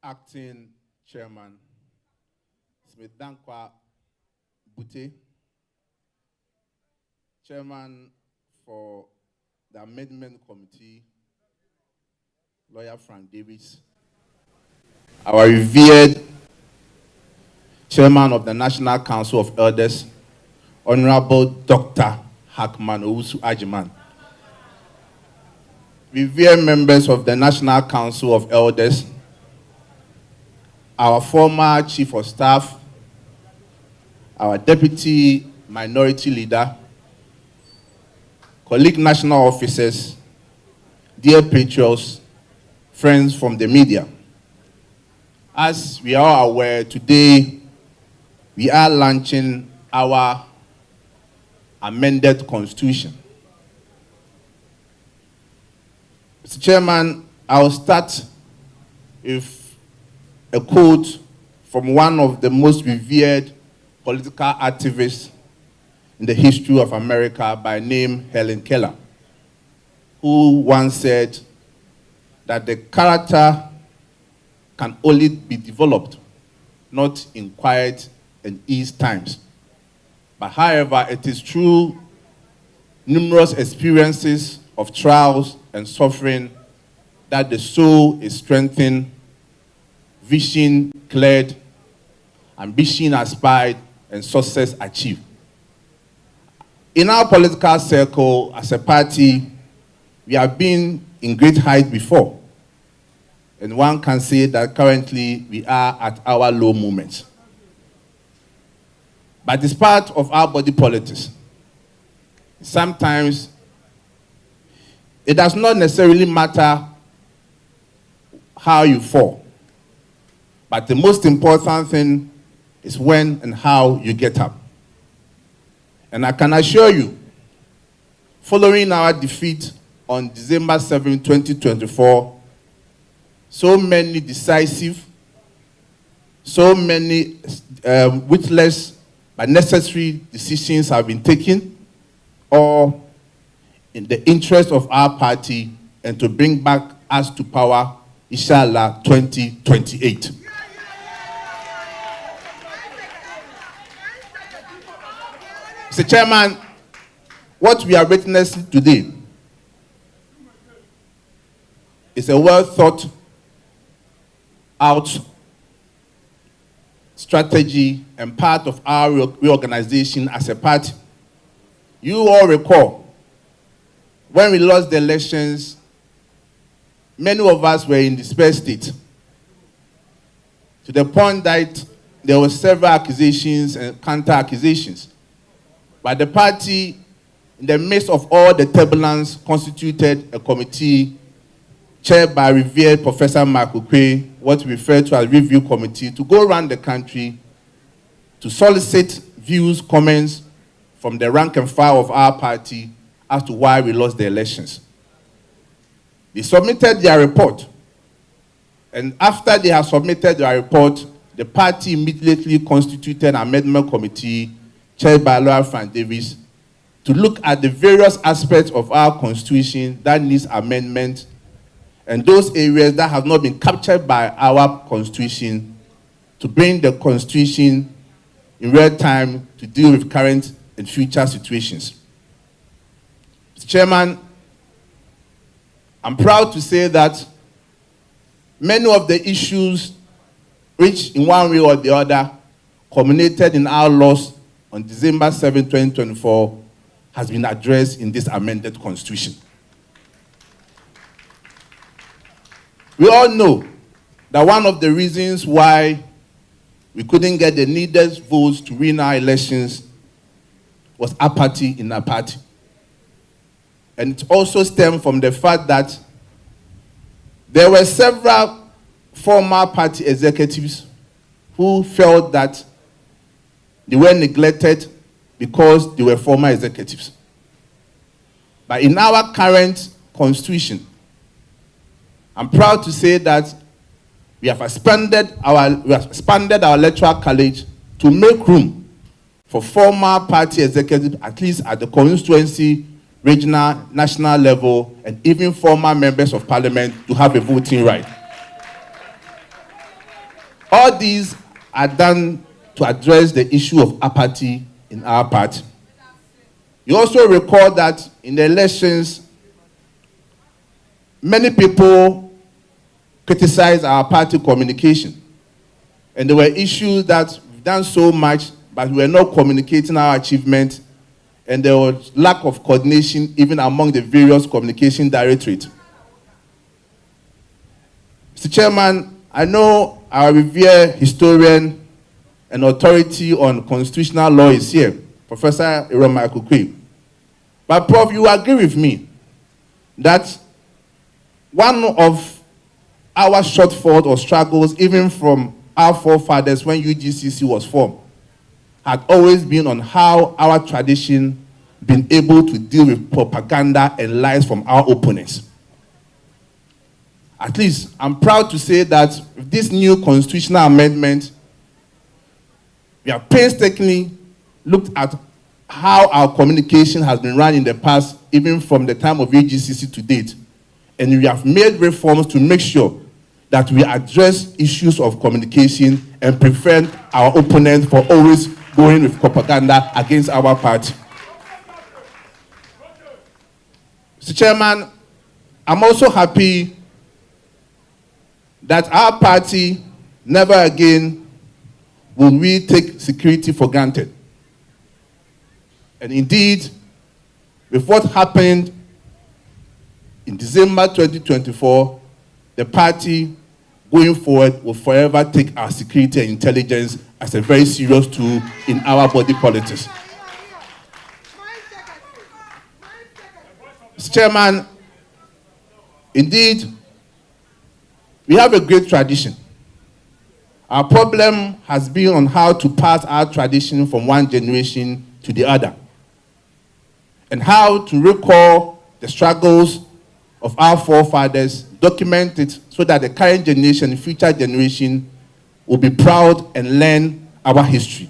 Acting Chairman Smith Dankwa Bute, Chairman for the Amendment Committee, Lawyer Frank Davis, our revered Chairman of the National Council of Elders, Honorable Dr. Hackman Owusu Ajiman, revered members of the National Council of Elders, our former Chief of Staff, our Deputy Minority Leader, colleague national officers, dear patriots, friends from the media. As we are aware, today we are launching our amended constitution. Mr. Chairman, I'll start with a quote from one of the most revered political activists in the history of America by name Helen Keller, who once said that the character can only be developed, not in quiet and ease times. But however, it is through numerous experiences of trials and suffering that the soul is strengthened, vision cleared, ambition aspired, and success achieved. In our political circle, as a party, we have been in great height before. And one can say that currently we are at our low moments. But it's part of our body politics. Sometimes it does not necessarily matter how you fall. But the most important thing is when and how you get up. And I can assure you, following our defeat on December 7, 2024, so many decisive, so many witless but necessary decisions have been taken, all in the interest of our party and to bring back us to power, inshallah, 2028. Mr. Chairman, what we are witnessing today is a well thought out strategy and part of our reorganization as a party. You all recall, when we lost the elections, many of us were in despair state, to the point that there were several accusations and counter-accusations. But the party, in the midst of all the turbulence, constituted a committee chaired by revered Professor Mark Ukwe, what we refer to as review committee, to go around the country to solicit views, comments from the rank and file of our party as to why we lost the elections. They submitted their report. And after they have submitted their report, the party immediately constituted an amendment committee chaired by Lawyer Frank Davis to look at the various aspects of our constitution that needs amendment and those areas that have not been captured by our constitution to bring the constitution in real time to deal with current and future situations. Mr. Chairman, I'm proud to say that many of the issues which in one way or the other culminated in our loss on December 7, 2024 has been addressed in this amended constitution. We all know that one of the reasons why we couldn't get the needed votes to win our elections was apathy in our party. And it also stemmed from the fact that there were several former party executives who felt that they were neglected because they were former executives. But in our current constitution, I'm proud to say that we have expanded our electoral college to make room for former party executives, at least at the constituency, regional, national level, and even former members of parliament to have a voting right. All these are done to address the issue of apathy in our party. You also recall that in the elections, many people criticized our party communication. And there were issues that we've done so much, but we were not communicating our achievement, and there was lack of coordination even among the various communication directorates. Mr. Chairman, I know our revered historian and authority on constitutional law is here, Professor Iroma Akukwe. But Prof, you agree with me that one of our shortfalls or struggles, even from our forefathers when UGCC was formed, had always been on how our tradition been able to deal with propaganda and lies from our opponents. At least, I'm proud to say that with this new constitutional amendment, we have painstakingly looked at how our communication has been run in the past, even from the time of UGCC to date. And we have made reforms to make sure that we address issues of communication and prevent our opponents from always going with propaganda against our party. Mr. Chairman, I'm also happy that our party never again will we take security for granted. And indeed, with what happened in December 2024, the party going forward will forever take our security and intelligence as a very serious tool in our body politics. Mr. Chairman, indeed, we have a great tradition. Our problem has been on how to pass our tradition from one generation to the other, and how to recall the struggles of our forefathers, document it so that the current generation and future generation will be proud and learn our history.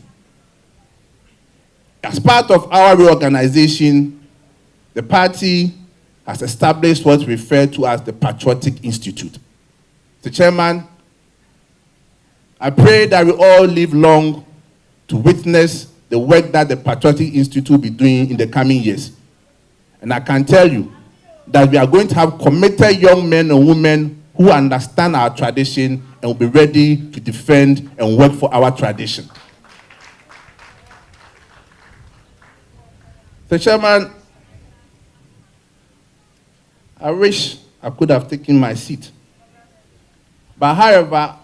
As part of our reorganization, the party has established what we refer to as the Patriotic Institute. Mr. Chairman, I pray that we all live long to witness the work that the Patriotic Institute will be doing in the coming years. And I can tell you that we are going to have committed young men and women who understand our tradition and will be ready to defend and work for our tradition. Mr. Chairman, I wish I could have taken my seat. But however,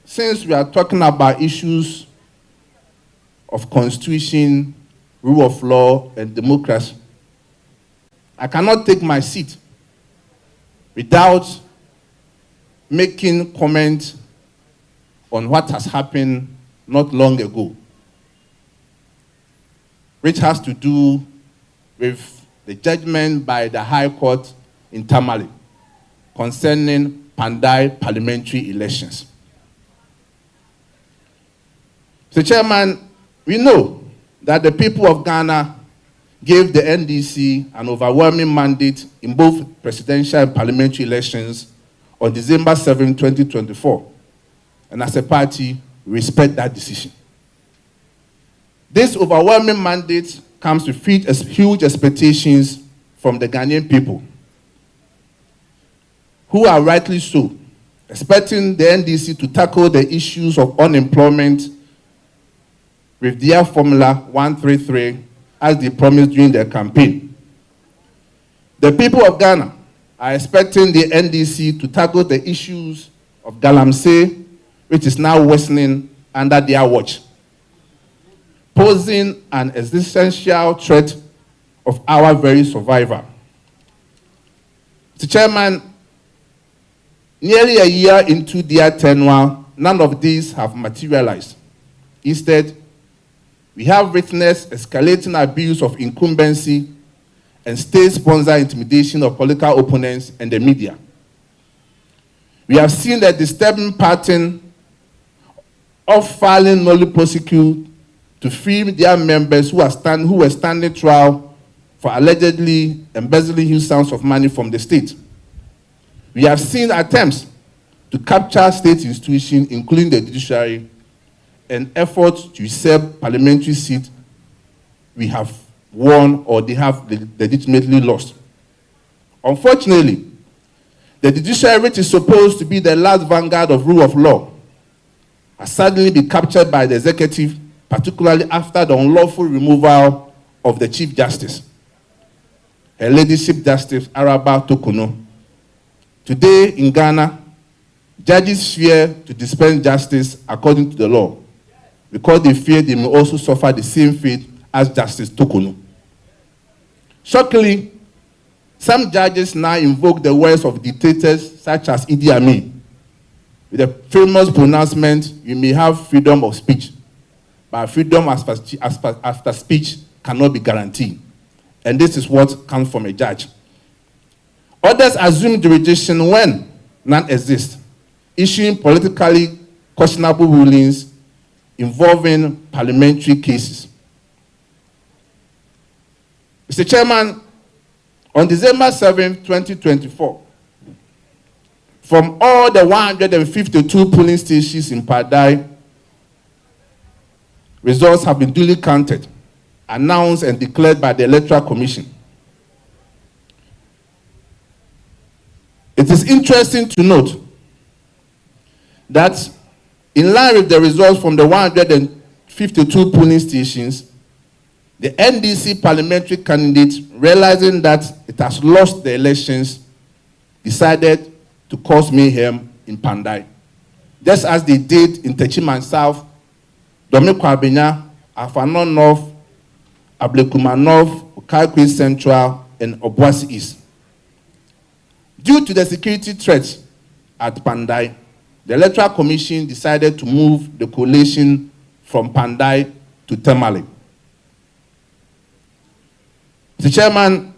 since we are talking about issues of constitution, rule of law, and democracy, I cannot take my seat without making comment on what has happened not long ago, which has to do with the judgment by the High Court in Tamale concerning Pandai parliamentary elections. Mr. Chairman, we know that the people of Ghana gave the NDC an overwhelming mandate in both presidential and parliamentary elections on December 7, 2024. And as a party, we respect that decision. This overwhelming mandate comes with huge expectations from the Ghanaian people, who are rightly so, expecting the NDC to tackle the issues of unemployment with their Formula 133 as they promised during their campaign. The people of Ghana are expecting the NDC to tackle the issues of Galamsey, which is now worsening under their watch, posing an existential threat of our very survival. Mr. Chairman, nearly a year into their tenure, none of these have materialized. Instead, we have witnessed escalating abuse of incumbency and state-sponsored intimidation of political opponents and the media. We have seen the disturbing pattern of filing nolly prosecute to free their members who were standing trial for allegedly embezzling huge sums of money from the state. We have seen attempts to capture state institutions, including the judiciary, and efforts to usurp parliamentary seats we have won or they have legitimately lost. Unfortunately, the judiciary, which is supposed to be the last vanguard of rule of law, has suddenly been captured by the executive, particularly after the unlawful removal of the Chief Justice, Her Ladyship Justice Araba Tokono. Today in Ghana, judges fear to dispense justice according to the law because they fear they may also suffer the same fate as Justice Tokono. Shockingly, some judges now invoke the words of dictators such as Idi Amin, with the famous pronouncement, "You may have freedom of speech, but freedom after speech cannot be guaranteed." And this is what comes from a judge. Others assume jurisdiction when none exists, issuing politically questionable rulings involving parliamentary cases. Mr. Chairman, on December 7, 2024, from all the 152 polling stations in Padai, results have been duly counted, announced, and declared by the Electoral Commission. It is interesting to note that in line with the results from the 152 polling stations, the NDC parliamentary candidate, realizing that it has lost the elections, decided to cause mayhem in Pandai, just as they did in Techiman South, Dominic Kwabenya, Afanon North, Ablekuma North, Okaikwe Central, and Obuasi East. Due to the security threats at Pandai, the Electoral Commission decided to move the coalition from Pandai to Tamale. Mr. Chairman,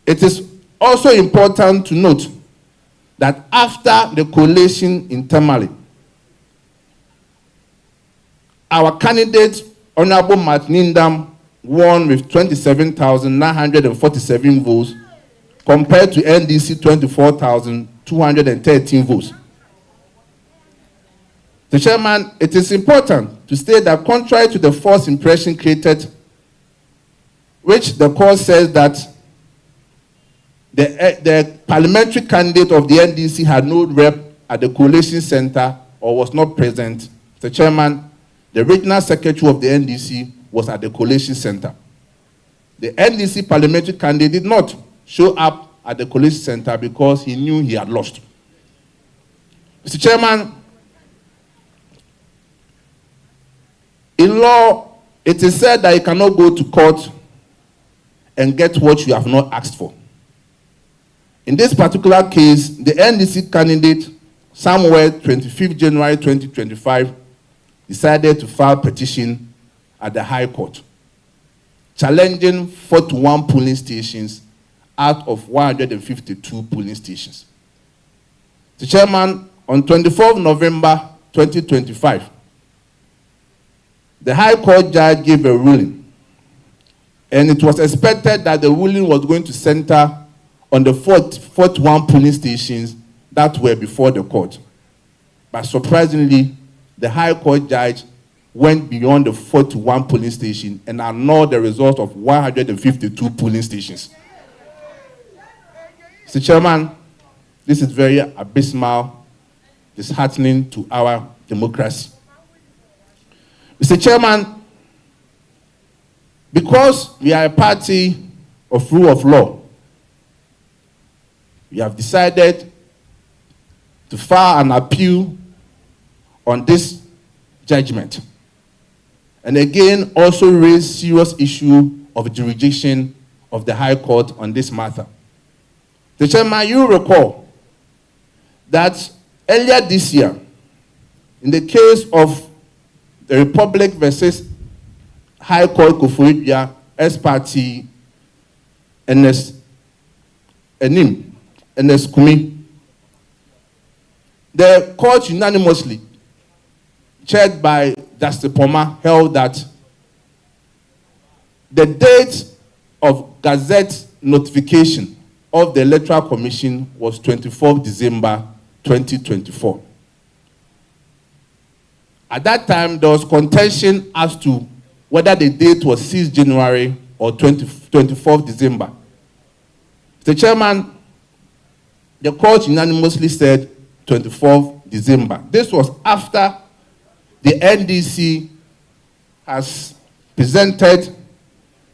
it is also important to note that after the coalition in Tamale, our candidate, Honorable Matnindam, won with 27,947 votes compared to NDC 24,213 votes. Mr. Chairman, it is important to state that contrary to the false impression created, which the court says that the parliamentary candidate of the NDC had no rep at the coalition center or was not present, Mr. Chairman, the regional secretary of the NDC was at the coalition center. The NDC parliamentary candidate did not show up at the coalition center because he knew he had lost. Mr. Chairman, in law, it is said that you cannot go to court and get what you have not asked for. In this particular case, the NDC candidate, somewhere 25th January 2025, decided to file a petition at the High Court, challenging 41 polling stations out of 152 polling stations. The Chairman, on 24th November 2025, the High Court judge gave a ruling, and it was expected that the ruling was going to center on the 41 polling stations that were before the court. But surprisingly, the High Court judge went beyond the 41 polling stations and annulled the result of 152 polling stations. Mr. Chairman, this is very abysmal, disheartening to our democracy. Mr. Chairman, because we are a party of rule of law, we have decided to file an appeal on this judgment, and again also raise serious issue of jurisdiction of the High Court on this matter. The Chairman, you recall that earlier this year, in the case of the Republic versus High Court Koforidua, S-Party, NS Kumi, the court unanimously, chaired by Justice Poma, held that the date of Gazette notification of the Electoral Commission was 24th December 2024. At that time, there was contention as to whether the date was 6th January or 24th December. Mr. Chairman, the court unanimously said 24th December. This was after the NDC has presented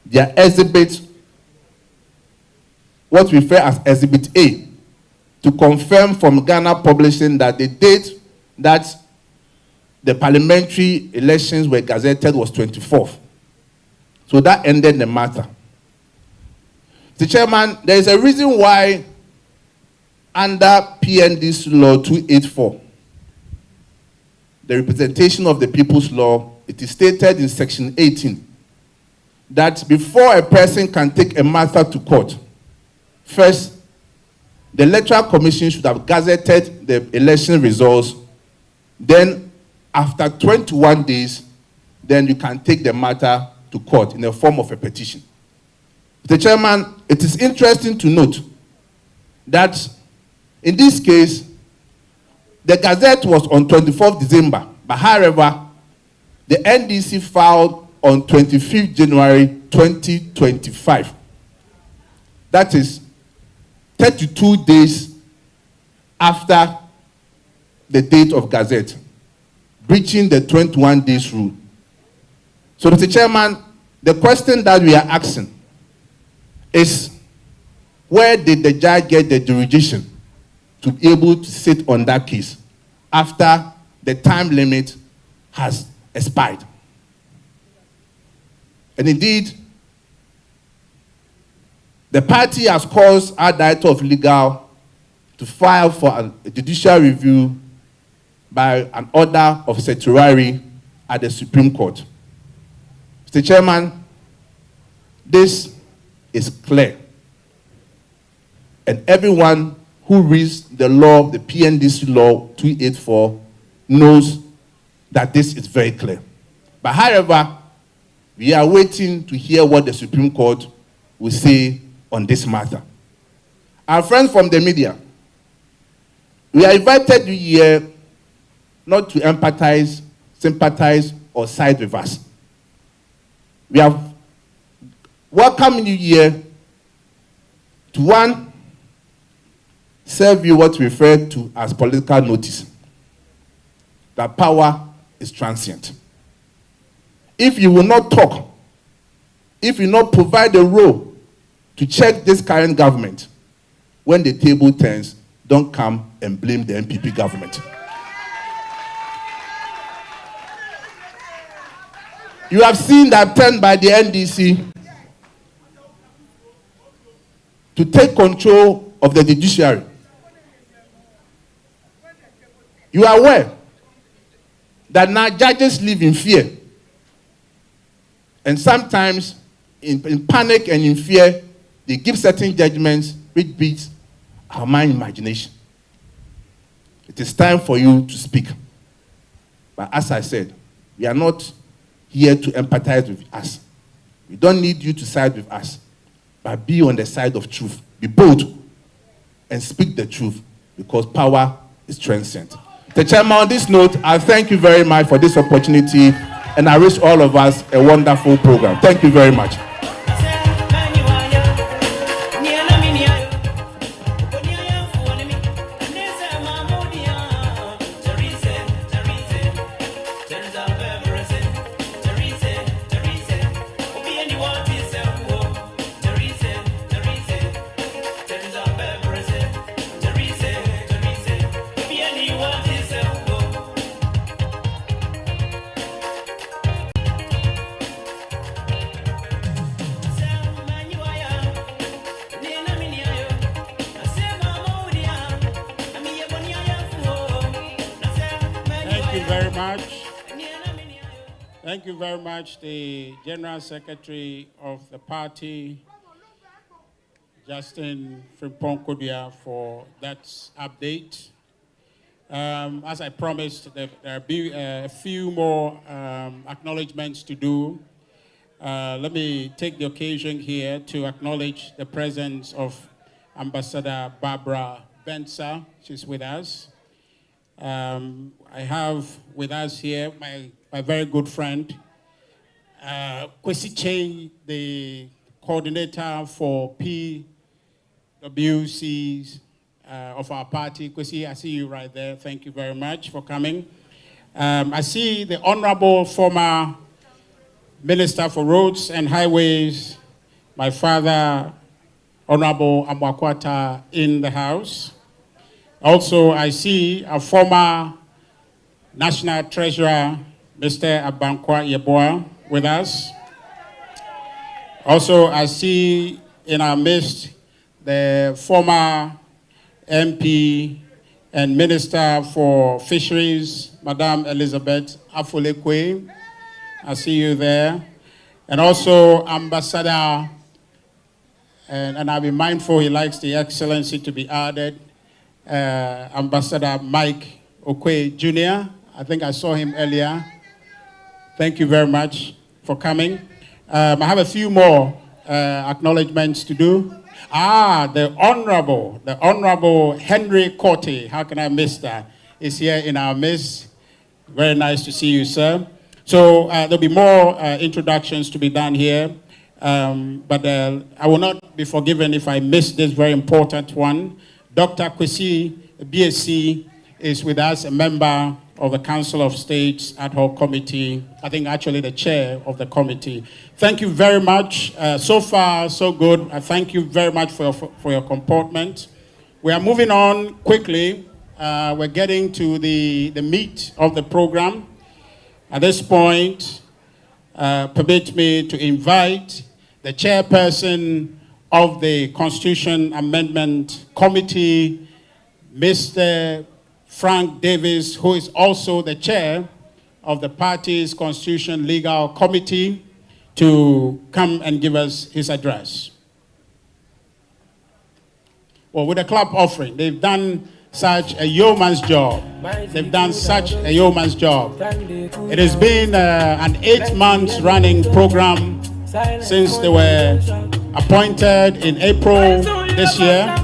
their exhibit, what we refer as Exhibit A, to confirm from Ghana Publishing that the date that the parliamentary elections were gazetted was 24th. So that ended the matter. Mr. Chairman, there is a reason why under PND's Law 284, the representation of the people's law, it is stated in section 18 that before a person can take a matter to court, first, the Electoral Commission should have gazetted the election results. Then, after 21 days, then you can take the matter to court in the form of a petition. Mr. Chairman, it is interesting to note that in this case, the gazette was on 24th December, but however, the NDC filed on 25th January 2025. That is 32 days after the date of gazette, breaching the 21 days rule. So, Mr. Chairman, the question that we are asking is, where did the judge get the jurisdiction to be able to sit on that case after the time limit has expired? And indeed, the party has caused our Director of Legal to file for a judicial review by an order of certiorari at the Supreme Court. Mr. Chairman, this is clear. And everyone who reads the law, the PNDC Law 284, knows that this is very clear. But however, we are waiting to hear what the Supreme Court will say on this matter. Our friends from the media, we are invited you here not to empathize, sympathize, or side with us. We have welcomed you here to, one, serve you what we refer to as political notice, that power is transient. If you will not talk, if you not provide a role to check this current government, when the table turns, don't come and blame the NPP government. You have seen the attempt by the NDC to take control of the judiciary. You are aware that now judges live in fear. And sometimes, in panic and in fear, they give certain judgments which beats our mind imagination. It is time for you to speak. But as I said, we are not here to empathize with us. We don't need you to side with us. But be on the side of truth. Be bold and speak the truth, because power is transient. The chairman, on this note, I thank you very much for this opportunity, and I wish all of us a wonderful program. Thank you very much. Thank you very much, the General Secretary of the party, Justin Frimpong-Kodia, for that update. As I promised, there will be a few more acknowledgements to do. Let me take the occasion here to acknowledge the presence of Ambassador Barbara Bensa. She's with us. I have with us here my very good friend, Kwesi Che, the coordinator for PWCs of our party. Kwesi, I see you right there. Thank you very much for coming. I see the Honorable former Minister for Roads and Highways, my father, Honorable Amwakwata, in the house. Also, I see a former National Treasurer, Mr. Abankwa Yeboah, with us. Also, I see in our midst the former MP and Minister for Fisheries, Madame Elizabeth Afulekwe. I see you there. And also Ambassador, and I'll be mindful he likes the excellency to be added, Ambassador Mike Okwe Jr. I think I saw him earlier. Thank you very much for coming. I have a few more acknowledgements to do. The Honorable Henry Corte, how can I miss that? Is here in our midst. Very nice to see you, sir. So there'll be more introductions to be done here. But I will not be forgiven if I miss this very important one. Dr. Kwesi, BSc, is with us, a member of the Council of State's Ad Hoc Committee. I think actually the chair of the committee. Thank you very much. So far, so good. I thank you very much for your comportment. We are moving on quickly. We're getting to the meat of the program. At this point, permit me to invite the chairperson of the Constitution Amendment Committee, Mr. Frank Davis, who is also the chair of the party's Constitution Legal Committee, to come and give us his address. Well, with a clap offering, they've done such a yeoman's job. They've done such a yeoman's job. It has been an 8 months running program since they were appointed in April this year.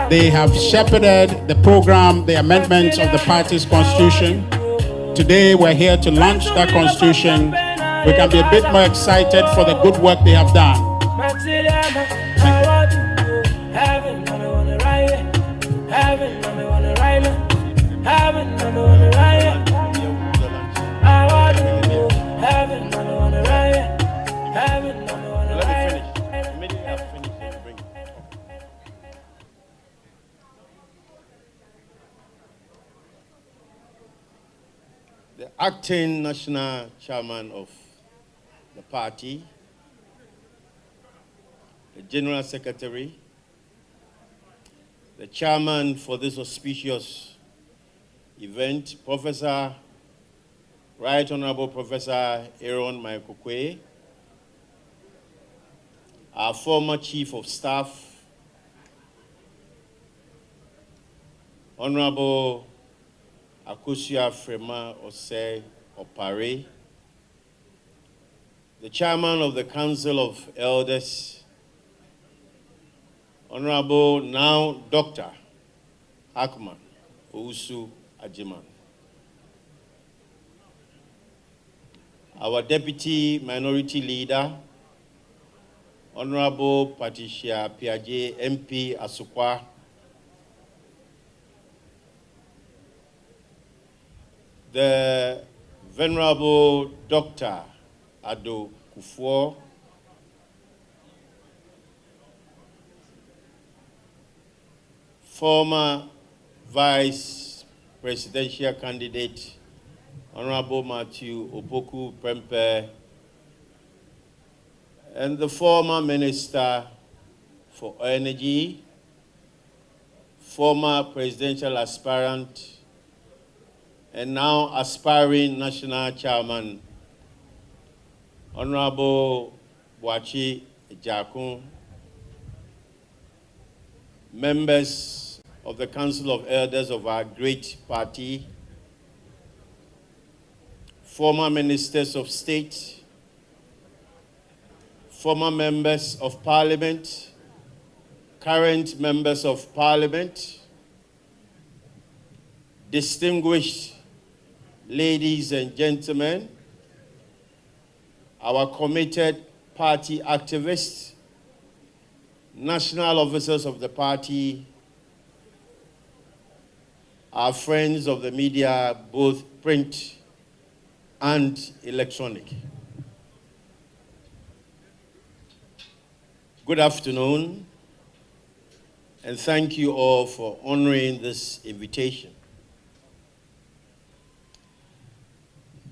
They have shepherded the program, the amendments of the party's constitution. Today we're here to launch that constitution. We can be a bit more excited for the good work they have done. The acting national chairman of the party, the general secretary, the chairman for this auspicious event, Professor, Right Honorable Professor Aaron Maikokwe, our former chief of staff, Honorable Akosia Frema Osei Opare, the chairman of the Council of Elders, Honorable now Dr. Akman Ousu Ajiman, our deputy minority leader, Honorable Patricia Piaget, MP Asukwa, the Venerable Dr. Ado Kufuor, former Vice Presidential candidate, Honorable Matthew Opoku Prempeh, and the former Minister for Energy, former presidential aspirant, and now aspiring national chairman, Honorable Boachi Jakun, members of the Council of Elders of our great party, former ministers of state, former members of parliament, current members of parliament, distinguished ladies and gentlemen, our committed party activists, national officers of the party, our friends of the media, both print and electronic. Good afternoon, and thank you all for honoring this invitation.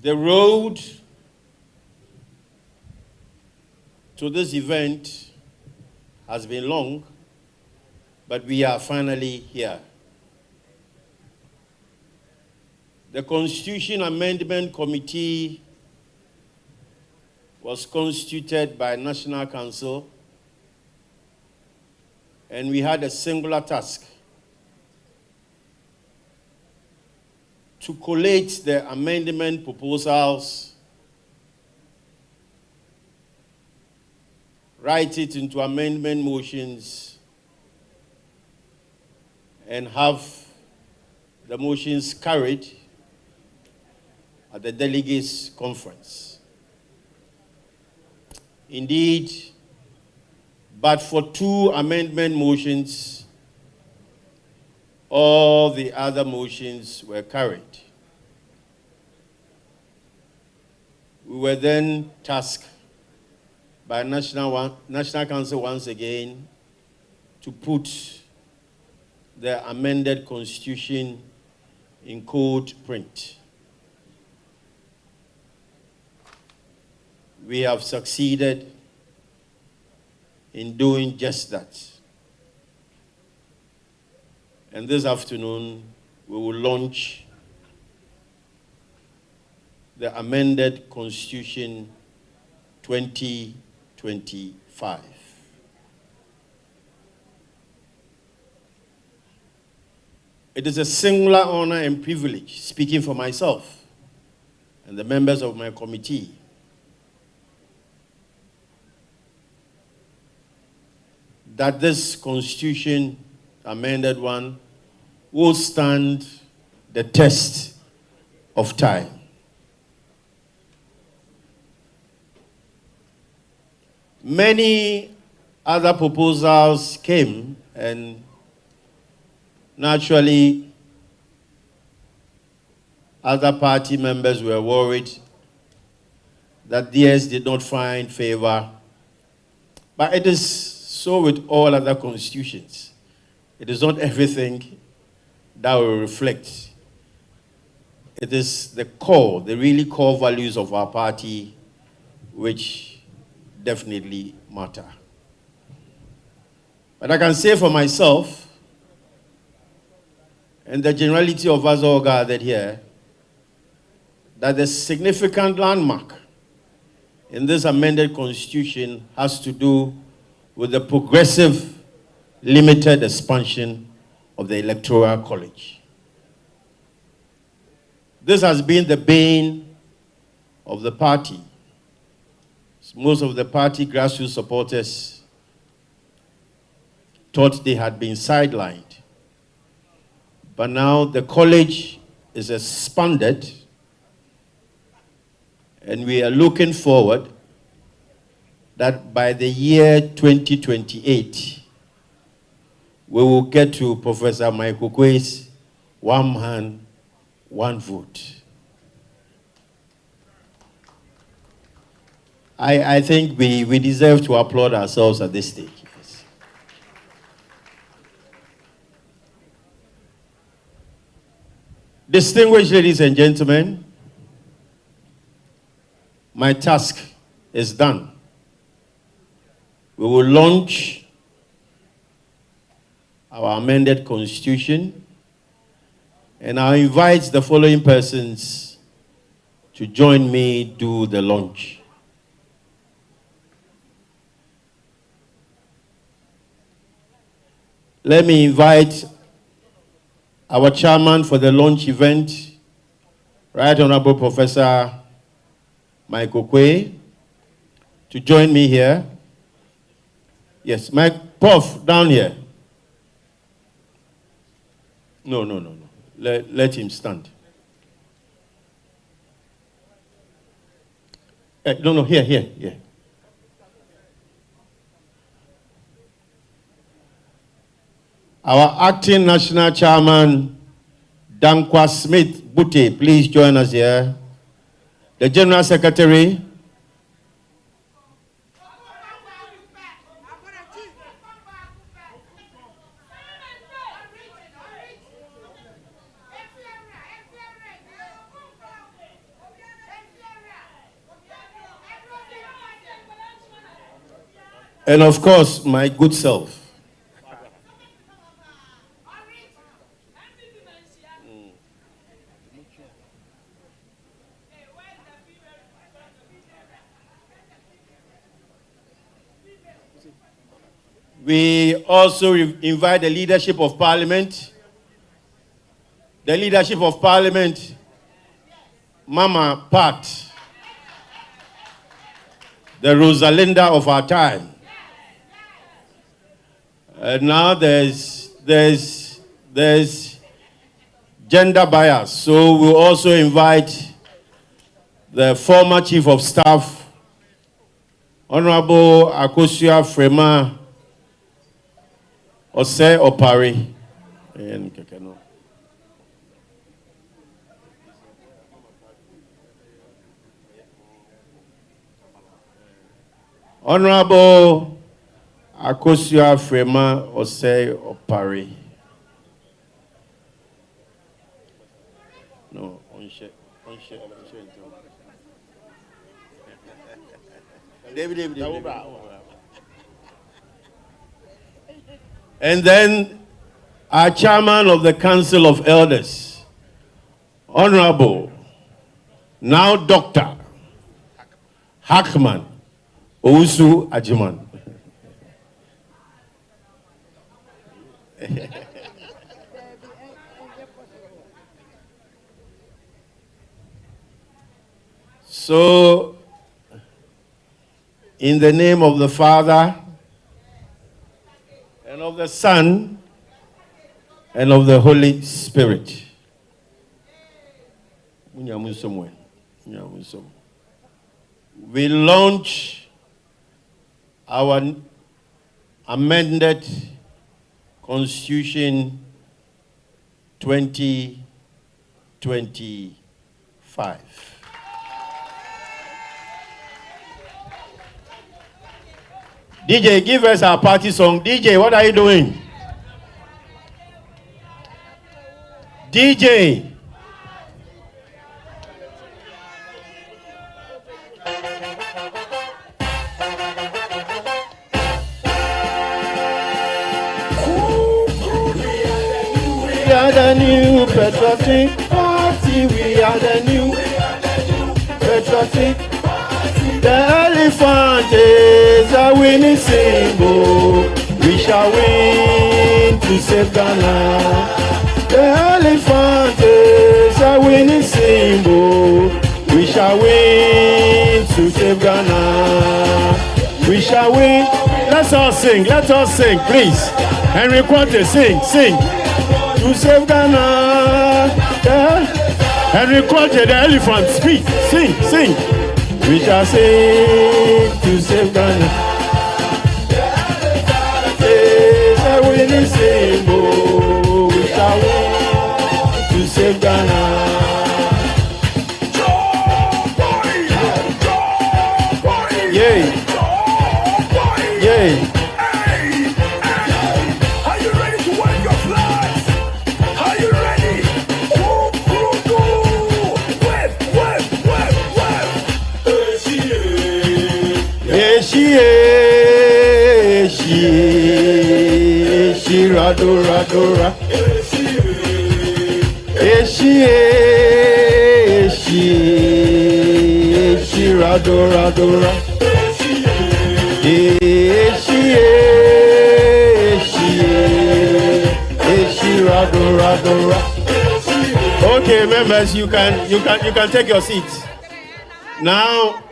The road to this event has been long, but we are finally here. The Constitution Amendment Committee was constituted by National Council, and we had a singular task: to collate the amendment proposals, write it into amendment motions, and have the motions carried at the delegates' conference. Indeed, but for 2 amendment motions, all the other motions were carried. We were then tasked by National Council once again to put the amended Constitution in code print. We have succeeded in doing just that. And this afternoon, we will launch the amended Constitution 2025. It is a singular honor and privilege, speaking for myself and the members of my committee, that this Constitution, amended one, will stand the test of time. Many other proposals came, and naturally, other party members were worried that theirs did not find favor. But it is so with all other constitutions. It is not everything that will reflect. It is the core, the really core values of our party, which definitely matter. But I can say for myself, and the generality of us all gathered here, that the significant landmark in this amended Constitution has to do with the progressive limited expansion of the Electoral College. This has been the bane of the party. Most of the party grassroots supporters thought they had been sidelined. But now the college is expanded, and we are looking forward that by the year 2028, we will get to Professor Michael Kwei's 1 man, 1 vote. I think we deserve to applaud ourselves at this stage. Yes. Distinguished ladies and gentlemen, my task is done. We will launch our amended Constitution, and I invite the following persons to join me do the launch. Let me invite our chairman for the launch event, Right Honorable Professor Michael Kwei, to join me here. Yes, Mike, Prof, down here. No. let him stand. No, here. Our acting national chairman, Dankwa Smith Bute, please join us here. The general secretary, and of course, my good self. We also invite the leadership of Parliament. The leadership of Parliament, Mama Pat, the Rosalinda of our time. And now there's gender bias. So we'll also invite the former Chief of Staff, Honorable Akosua Frema Ose Opari. Honorable Akosua Frema Ose Opari. No, on share. David. And then our chairman of the Council of Elders, Honorable, now Dr. Hackman Ousu Ajiman. So, in the name of the Father, and of the Son, and of the Holy Spirit. We launch our amended Constitution 2025. DJ, give us our party song. DJ, what are you doing? DJ. We are the new Patriotic Party. We are the new Patriotic Party. The elephant is a winning symbol. We shall win to save Ghana. The elephant is a winning symbol. We shall win to save Ghana. We shall win. Let's all sing, please. Henry Quante, sing. To save Ghana. Henry Quante, the elephant, speak, sing. We shall sing to save Ghana. It's a winning symbol. We shall win to save Ghana. Yeah. Are you ready to wave your flags? Are you ready? She radora. She radora. She radora. Okay, members, you can take your seats. Now,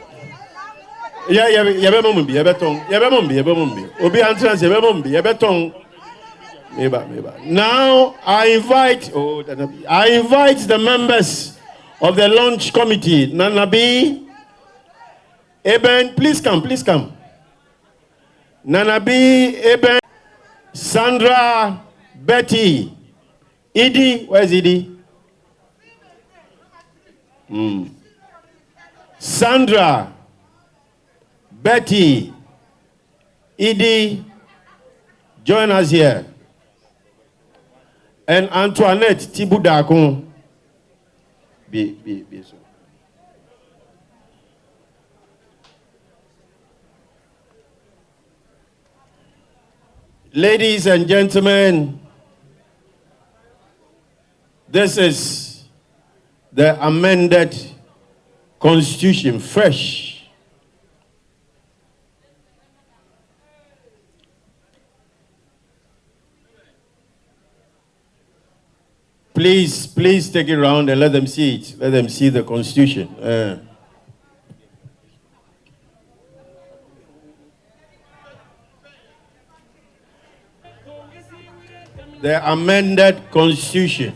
Now I invite the members of the launch committee. Nanabi, Eben, please come. Nanabi, Eben, Sandra, Betty, Edie, where's Edie? Sandra, Betty, Edie, join us here. And Antoinette Tibudakon. Be so. Ladies and gentlemen, this is the amended constitution, fresh. Please take it around and let them see it. Let them see the constitution. The amended constitution.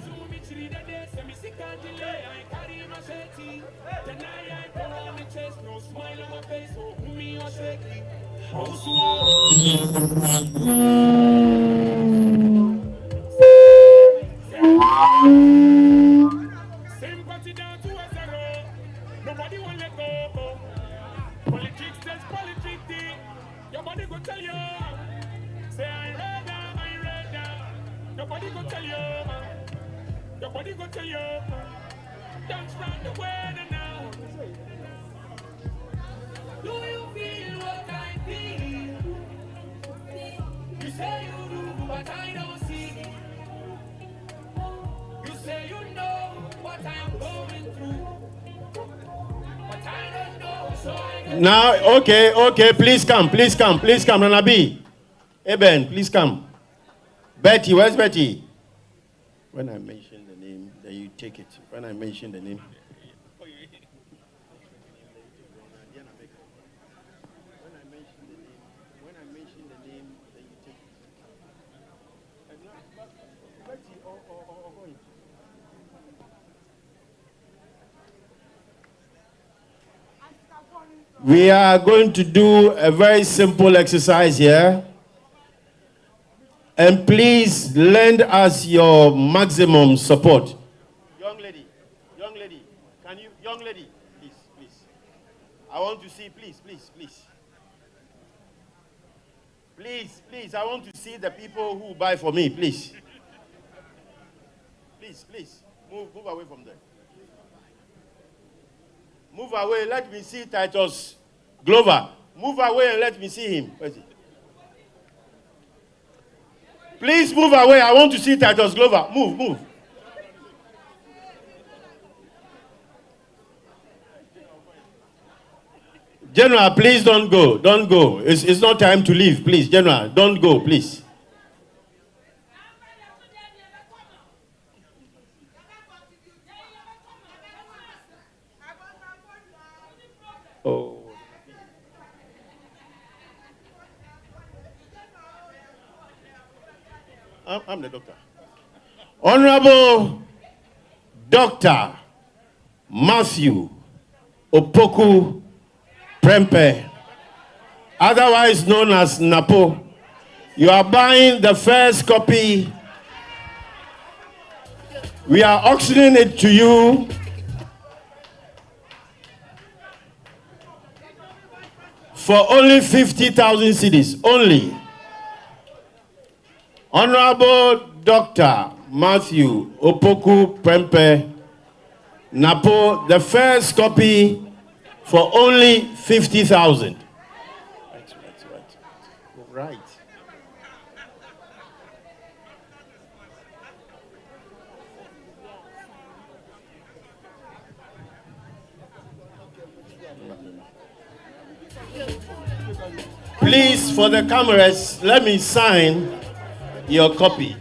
Sympathy down to a zero. Nobody will let go. Politics says politics. Your body go tell you. Say I read that. Nobody go tell you. Your body go tell you. Don't run the weather now. Do you feel what I feel? You say you do, but I don't see. You say you know what I'm going through, but I don't know, so I don't. Now, okay, please come, Nanabi. Eben, please come. Betty, where's Betty? When I mention the name, then you take it. When I mention the name. We are going to do a very simple exercise here. And please lend us your maximum support. Young lady, can you, please. I want to see, please. Please, I want to see the people who buy for me, please. Please, move away from there. Move away, let me see Titus Glover. Move away and let me see him. Where is he? Please move away, I want to see Titus Glover. Move. General, please don't go. It's not time to leave, please. General, don't go, please. Oh. I'm the doctor. Honorable Dr. Matthew Opoku Prempe, otherwise known as Napo, you are buying the first copy. We are auctioning it to you for only 50,000 cedis, only. Honorable Dr. Matthew Opoku Prempe, Napo, the first copy for only 50,000. Right. Please, for the cameras, let me sign your copy.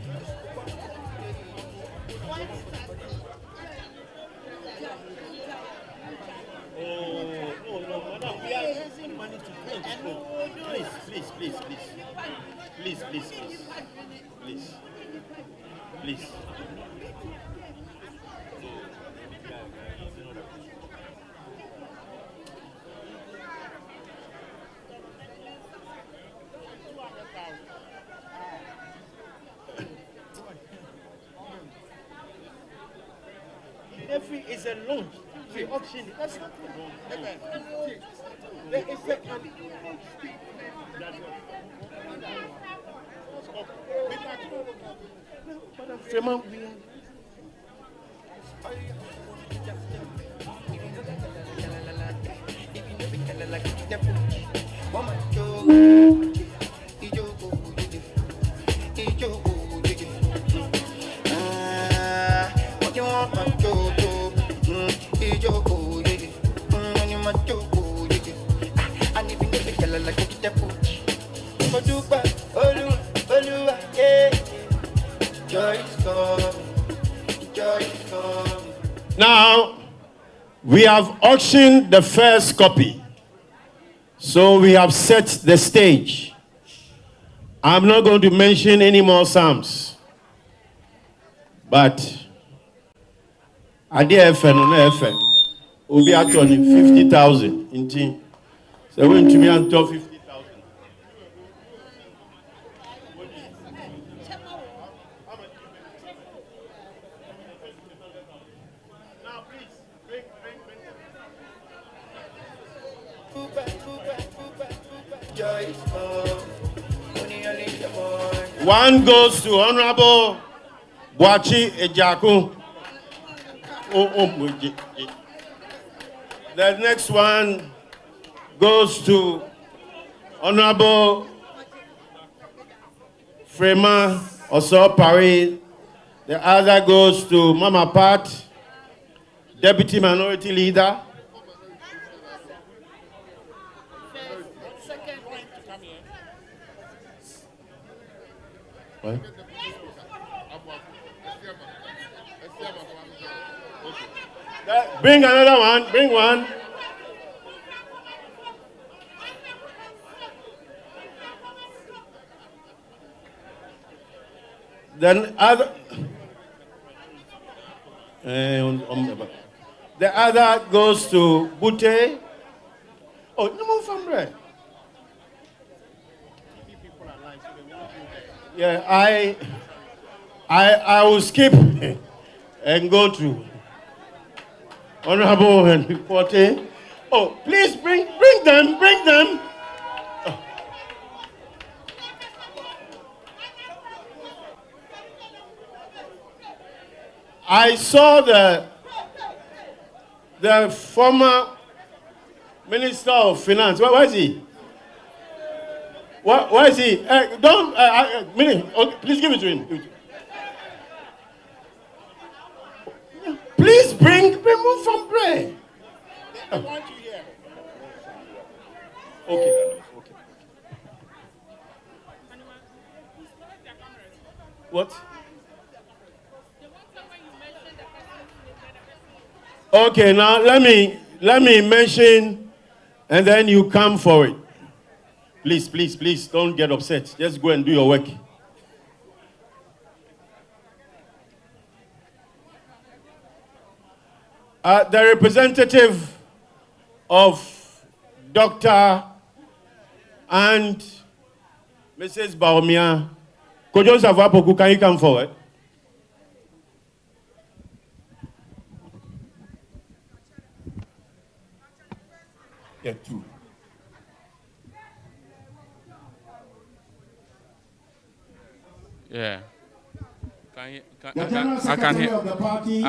No, madam, we are raising money to print. Please. please, please, please. Please, please, please. Please. Please. Every is a launch. The auction. That's not a launch. There is a Madam Freeman, we are. Now, we have auctioned the first copy. So we have set the stage. I'm not going to mention any more psalms. But I did FN will be at 50,000 in team. So when to me on top 50,000. Now please bring. One goes to Honorable Boachi Ejaku. The next one goes to Honorable Frema Oso Paris. The other goes to Mama Pat, Deputy Minority Leader. What? Bring another one. Bring one. Then other. The other goes to Bute. Oh, no more from there. Yeah, I will skip and go to Honorable and Porte. Oh, please bring them. Oh. I saw the former Minister of Finance. Where is he? Where is he? Please give it to him. Please remove from bread. I want you here. Okay. What? Okay, now let me mention, and then you come for it. Please, don't get upset. Just go and do your work. The representative of Dr. and Mrs. Baumia, Kojo Savapoku, can you come forward? Yeah, two. Yeah. The General Secretary of the party.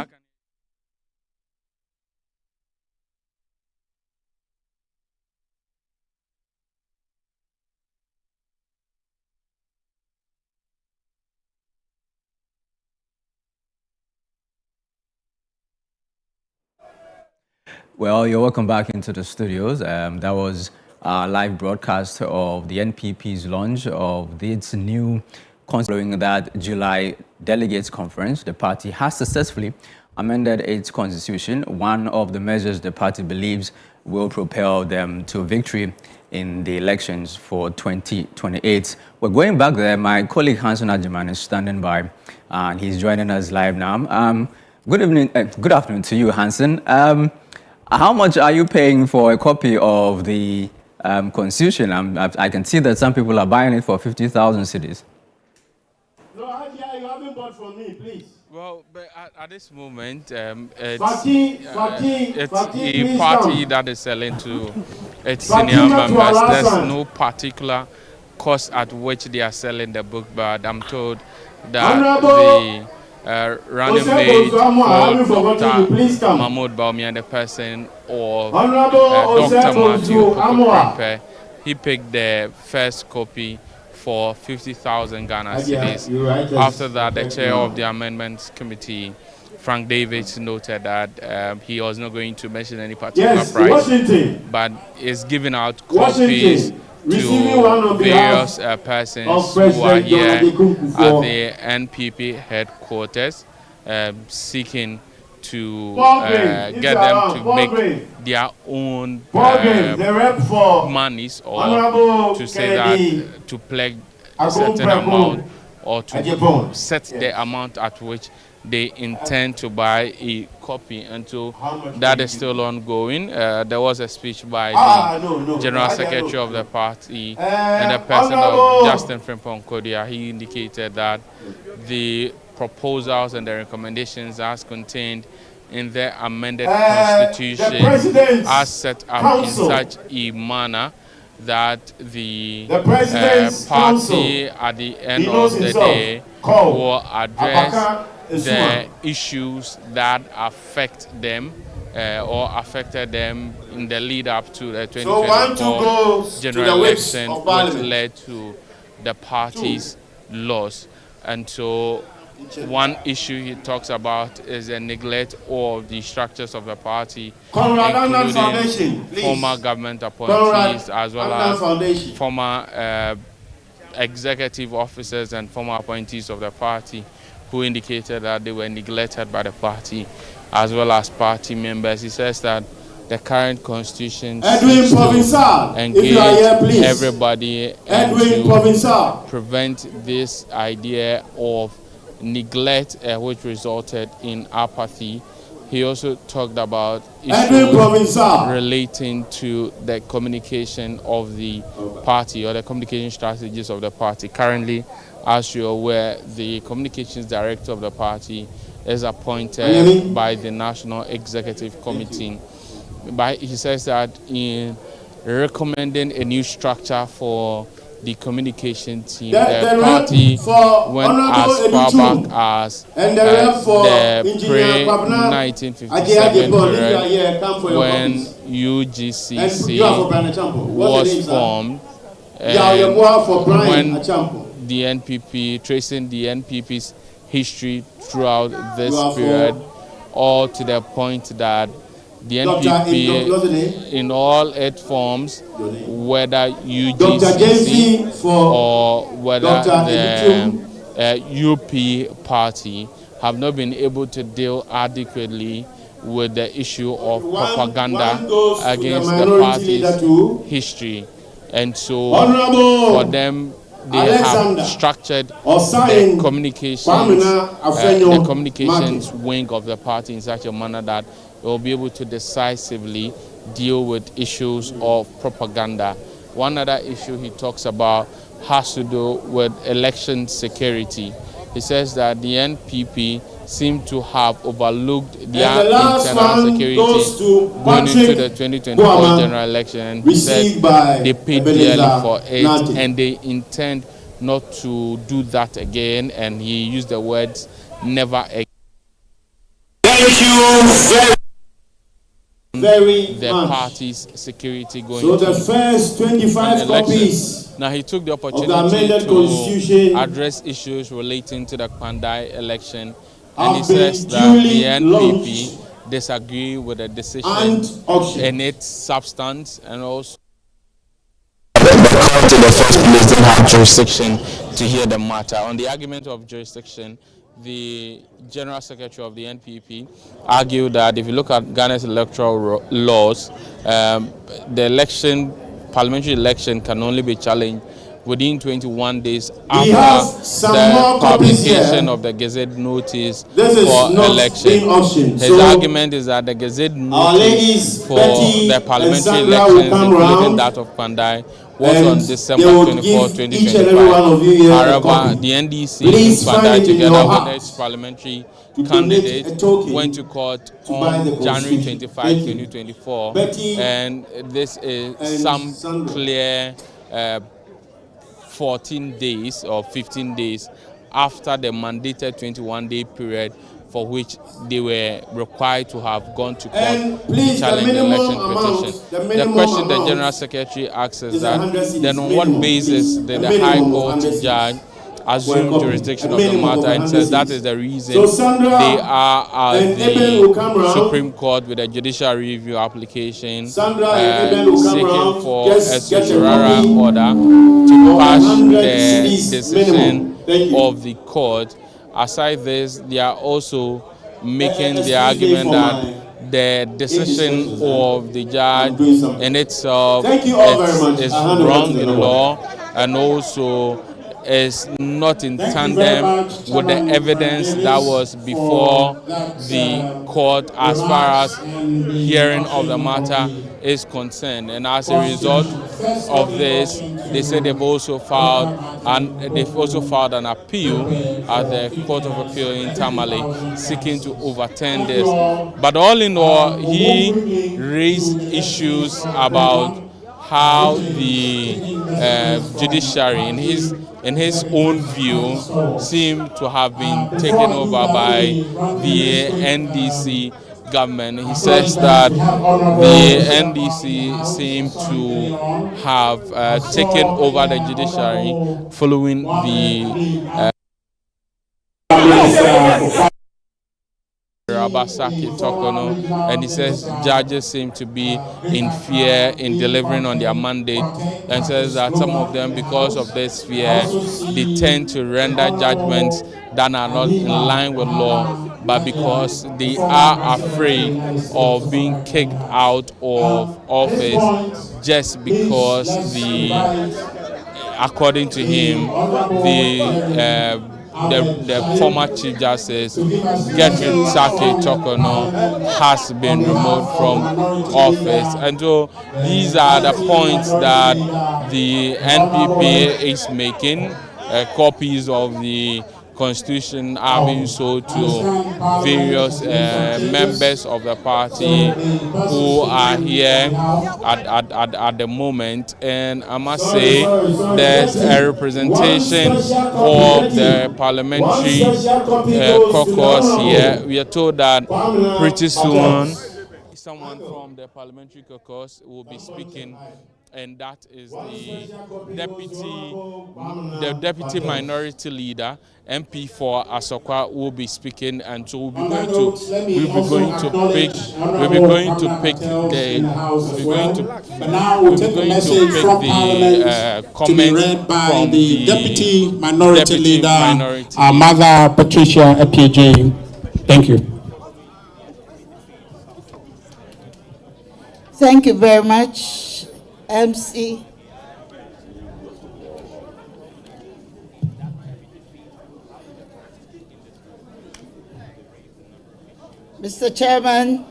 Well, you're welcome back into the studios. That was a live broadcast of the NPP's launch of its new following that July delegates conference. The party has successfully amended its constitution, one of the measures the party believes will propel them to victory in the elections for 2028. We're going back there. My colleague Hanson Ajiman is standing by, and he's joining us live now. Good evening, good afternoon to you, Hanson. How much are you paying for a copy of the Constitution? I can see that some people are buying it for 50,000 cedis. No, Hajia, you haven't bought from me, please. Well, but at this moment, Fati, it's please a party come. that is selling to its Fati, senior not to members. our There's son. no particular cost at which they are selling the book, but I'm told that Honorable the running Joseph mate Ozuama, I haven't for forgotten you. Please Dr. come. Mahmoud Baumia, the person, or Honorable Dr. Joseph Matthew Ozuama. Kokokrempe, he picked the first copy for 50,000 Ghana cedis. you're right, After that, the yes. chair of the amendments committee, Frank Davids, noted that he was not going to mention any particular Yes, price, Washington. but is giving out Washington. copies Receiving one to on behalf various persons of who are President here John Adekunkufo. at the NPP headquarters, seeking to get them to make their own the rep for monies, or Honorable to say Kennedy that to pledge a certain Akumpreko amount, or to Ajebon. set the amount at which they intend to buy a copy. And so that is still ongoing. There was a speech by the General Secretary of the party and the person of Justin Frimpong Kodia. He indicated that the proposals and the recommendations as contained in the amended constitution are set up Council. in such a manner that the President's party at the end of the day will address the issues that affect them or affected them in the lead up to the 2024 general election, which led to the party's loss. And so one issue he talks about is the neglect of the structures of the party, including former government appointees as well as former executive officers and former appointees of the party, who indicated that they were neglected by the party as well as party members. He says that the current constitution seeks to engage everybody and to prevent this idea of neglect which resulted in apathy. He also talked about issues relating to the communication of the party, or the communication strategies of the party. Currently, as you're aware, the communications director of the party is appointed by the National Executive Committee. But he says that in recommending a new structure for the communication team, the party went as far back as the pre-1957 period, when UGCC was formed, when the NPP, tracing the NPP's history throughout this period, all to the point that the NPP in all its forms, whether UGCC or whether the UP party, have not been able to deal adequately with the issue of propaganda against the party's history. And so for them, they have structured the communications wing of the party in such a manner that it will be able to decisively deal with issues of propaganda. One other issue he talks about has to do with election security. He says that the NPP seem to have overlooked their internal security going into the 2024 general election, and he said they paid dearly for it and they intend not to do that again, and he used the words never again. Thank you very the much. Party's security going So to the first 25 copies Now he took the of the opportunity amended to constitution address issues relating to the Kwandai election, and he have says been that duly the NPP launched disagree with the decision and auctioned. in its substance, and also The court in the first place didn't have jurisdiction to hear the matter. on the argument of jurisdiction. The General Secretary of the NPP argued that if you look at Ghana's electoral laws, the election parliamentary election can only be challenged within 21 days after the publication of the Gazette notice for election. His argument is that the Gazette notice for the parliamentary elections, including that of Pandai, was on December 24, 2025. However, the NDC in Pandai, together with its parliamentary candidate, went to court on January 25, 2024, and this is some clear 14 days or 15 days after the mandated 21-day period for which they were required to have gone to court to challenge the election petition. The question the General Secretary asks is that then on what basis did the High Court judge assume jurisdiction of the matter, and says that is the reason they are at the Supreme Court with a judicial review application seeking for a certiorari order to quash the decision of the court. Aside this, they are also making the argument that the decision of the judge in itself is wrong in law, and also is not in tandem with the evidence that was before the court as far as hearing of the matter is concerned. And as a result of this, they say they've also filed an appeal at the Court of Appeal in Tamale, seeking to overturn this. But all in all, he raised issues about how the judiciary, in his own view, seemed to have been taken over by the NDC government. He says that the NDC seemed to have taken over the judiciary following the Rabasaki Tokono, and he says judges seem to be in fear in delivering on their mandate, and says that some of them, because of this fear, they tend to render judgments that are not in line with law, but because they are afraid of being kicked out of office just because according to him, the former Chief Justice, Gertrude Saki Tokono, has been removed from office. And so these are the points that the NPP is making. Copies of the Constitution are being sold to various members of the party who are here at the moment. And I must say, there's a representation of the parliamentary caucus here. We are told that pretty soon someone from the parliamentary caucus will be speaking, and that is the deputy minority leader, MP for Asokwa, will be speaking, and so we'll be going to pick the comment from the deputy minority leader, our Mother Patricia APJ. Thank you. Thank you very much, MC. Mr. Chairman,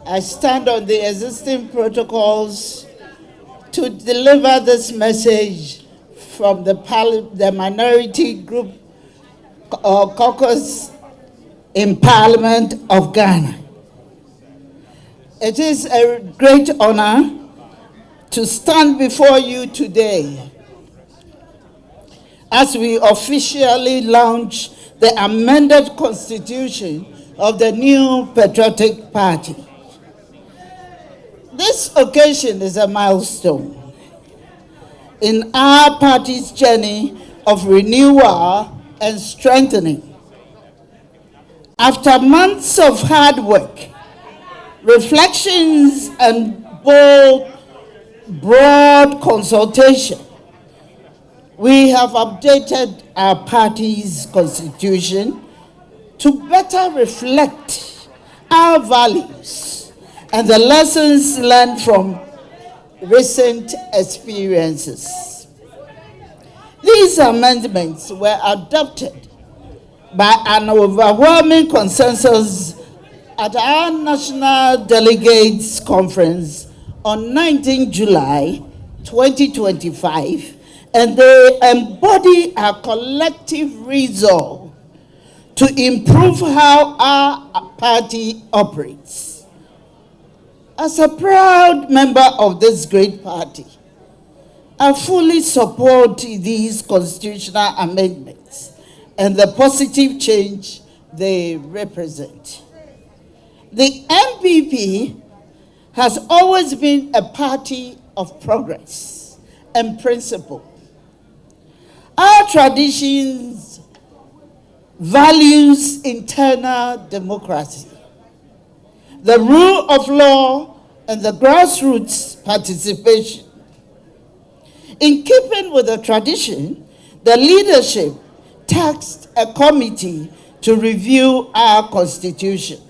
I stand on the existing protocols to deliver this message from the minority group or caucus in Parliament of Ghana. It is a great honor to stand before you today as we officially launch the amended constitution of the new Patriotic Party. This occasion is a milestone in our party's journey of renewal and strengthening. After months of hard work, reflections, and broad consultation, we have updated our party's constitution to better reflect our values and the lessons learned from recent experiences. These amendments were adopted by an overwhelming consensus at our National Delegates Conference on 19 July 2025, and they embody our collective resolve to improve how our party operates. As a proud member of this great party, I fully support these constitutional amendments and the positive change they represent. The NPP has always been a party of progress and principle. Our traditions values internal democracy, the rule of law, and the grassroots participation. In keeping with the tradition, the leadership tasked a committee to review our constitution.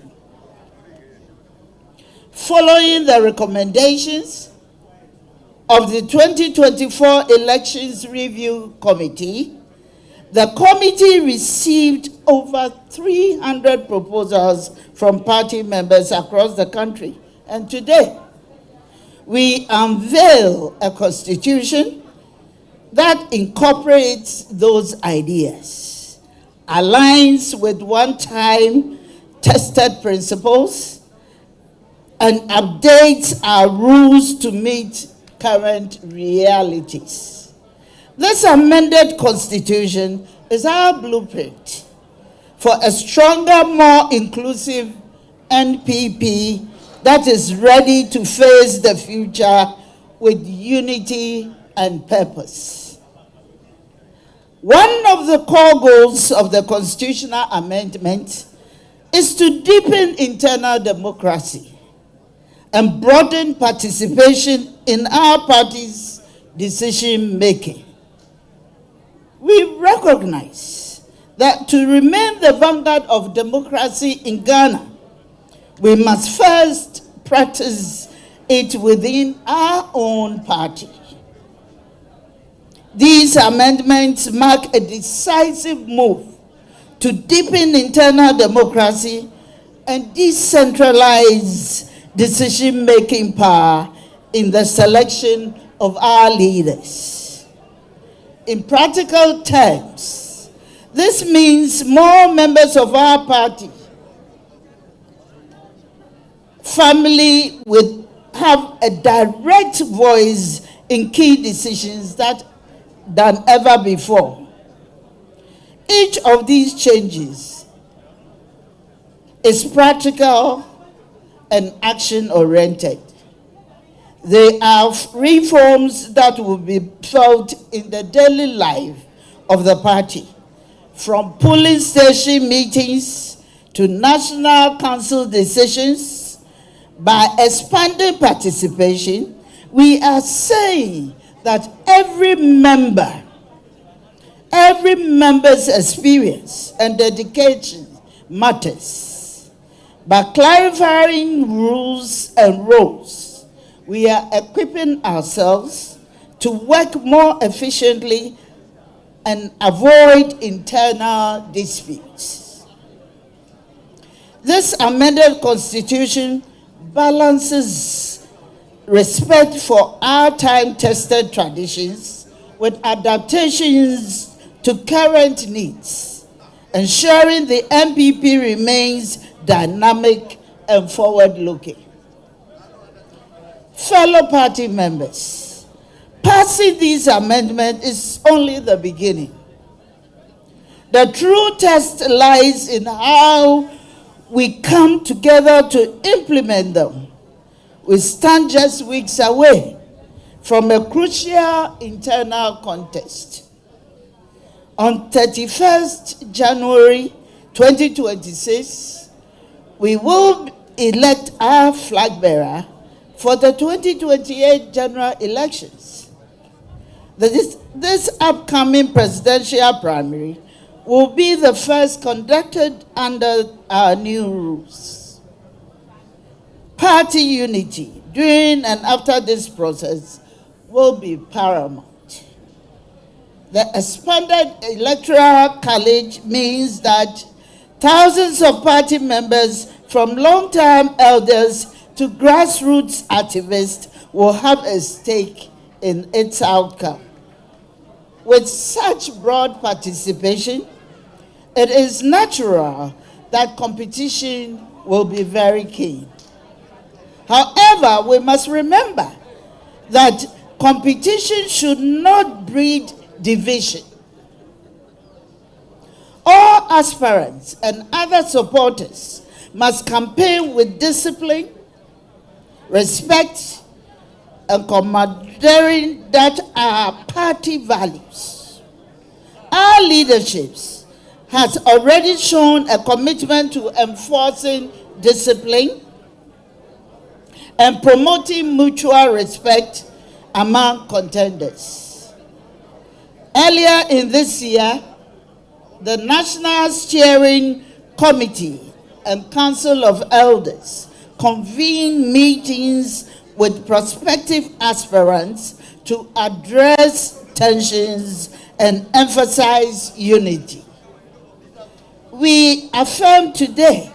Following the recommendations of the 2024 Elections Review Committee, the committee received over 300 proposals from party members across the country. And today, we unveil a constitution that incorporates those ideas, aligns with one-time tested principles, and updates our rules to meet current realities. This amended constitution is our blueprint for a stronger, more inclusive NPP that is ready to face the future with unity and purpose. One of the core goals of the constitutional amendment is to deepen internal democracy and broaden participation in our party's decision-making. We recognize that to remain the vanguard of democracy in Ghana, we must first practice it within our own party. These amendments mark a decisive move to deepen internal democracy and decentralize decision-making power in the selection of our leaders. In practical terms, this means more members of our party family will have a direct voice in key decisions than ever before. Each of these changes is practical and action-oriented. They are reforms that will be felt in the daily life of the party, from polling station meetings to national council decisions. By expanding participation, we are saying that every member's experience and dedication matters. By clarifying rules and roles, we are equipping ourselves to work more efficiently and avoid internal disputes. This amended constitution balances respect for our time-tested traditions with adaptations to current needs, ensuring the NPP remains dynamic and forward-looking. Fellow party members, passing these amendments is only the beginning. The true test lies in how we come together to implement them. We stand just weeks away from a crucial internal contest. On 31st January 2026, we will elect our flag bearer for the 2028 general elections. This upcoming presidential primary will be the first conducted under our new rules. Party unity during and after this process will be paramount. The expanded electoral college means that thousands of party members, from long-term elders to grassroots activists, will have a stake in its outcome. With such broad participation, it is natural that competition will be very keen. However, we must remember that competition should not breed division. All aspirants and other supporters must campaign with discipline, respect, and camaraderie that are party values. Our leaderships has already shown a commitment to enforcing discipline and promoting mutual respect among contenders. Earlier in this year, the National Steering Committee and Council of Elders convened meetings with prospective aspirants to address tensions and emphasize unity. We affirm today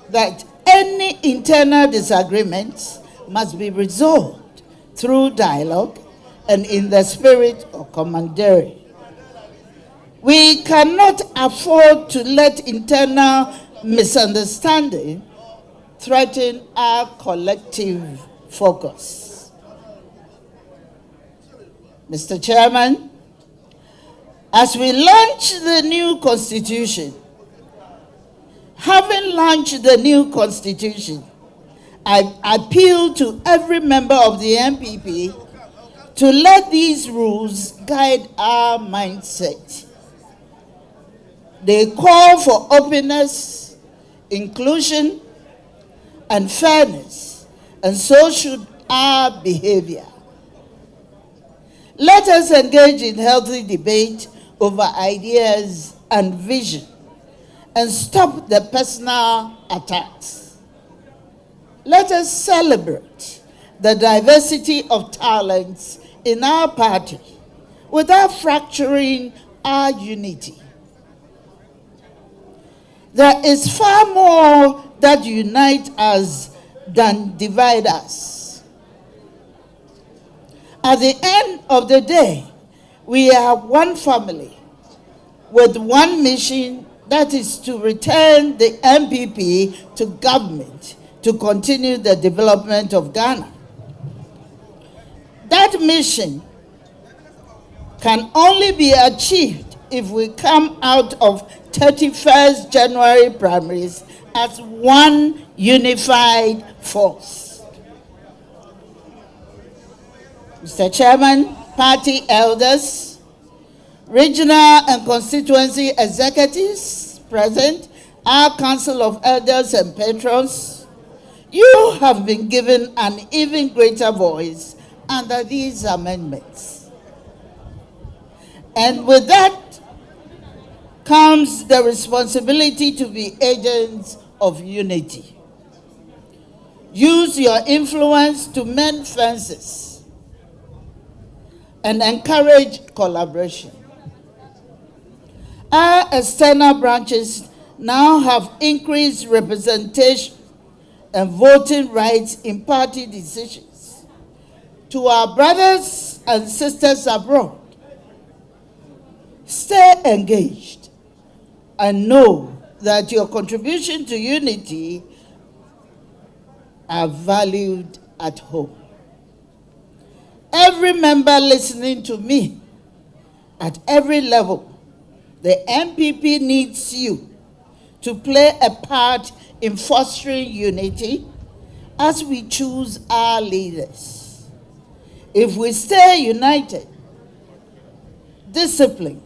that any internal disagreements must be resolved through dialogue and in the spirit of camaraderie. We cannot afford to let internal misunderstanding threaten our collective focus. Mr. Chairman, as we launch the new constitution, having launched the new constitution, I appeal to every member of the NPP to let these rules guide our mindset. They call for openness, inclusion, and fairness, and so should our behavior. Let us engage in healthy debate over ideas and vision and stop the personal attacks. Let us celebrate the diversity of talents in our party without fracturing our unity. There is far more that unites us than divides us. At the end of the day, we are one family with one mission, that is to return the NPP to government to continue the development of Ghana. That mission can only be achieved if we come out of 31st January primaries as one unified force. Mr. Chairman, party elders, regional and constituency executives present, our Council of Elders and patrons, you have been given an even greater voice under these amendments. And with that comes the responsibility to be agents of unity. Use your influence to mend fences and encourage collaboration. Our external branches now have increased representation and voting rights in party decisions. To our brothers and sisters abroad, stay engaged and know that your contribution to unity are valued at home. Every member listening to me at every level, the NPP needs you to play a part in fostering unity as we choose our leaders. If we stay united, disciplined,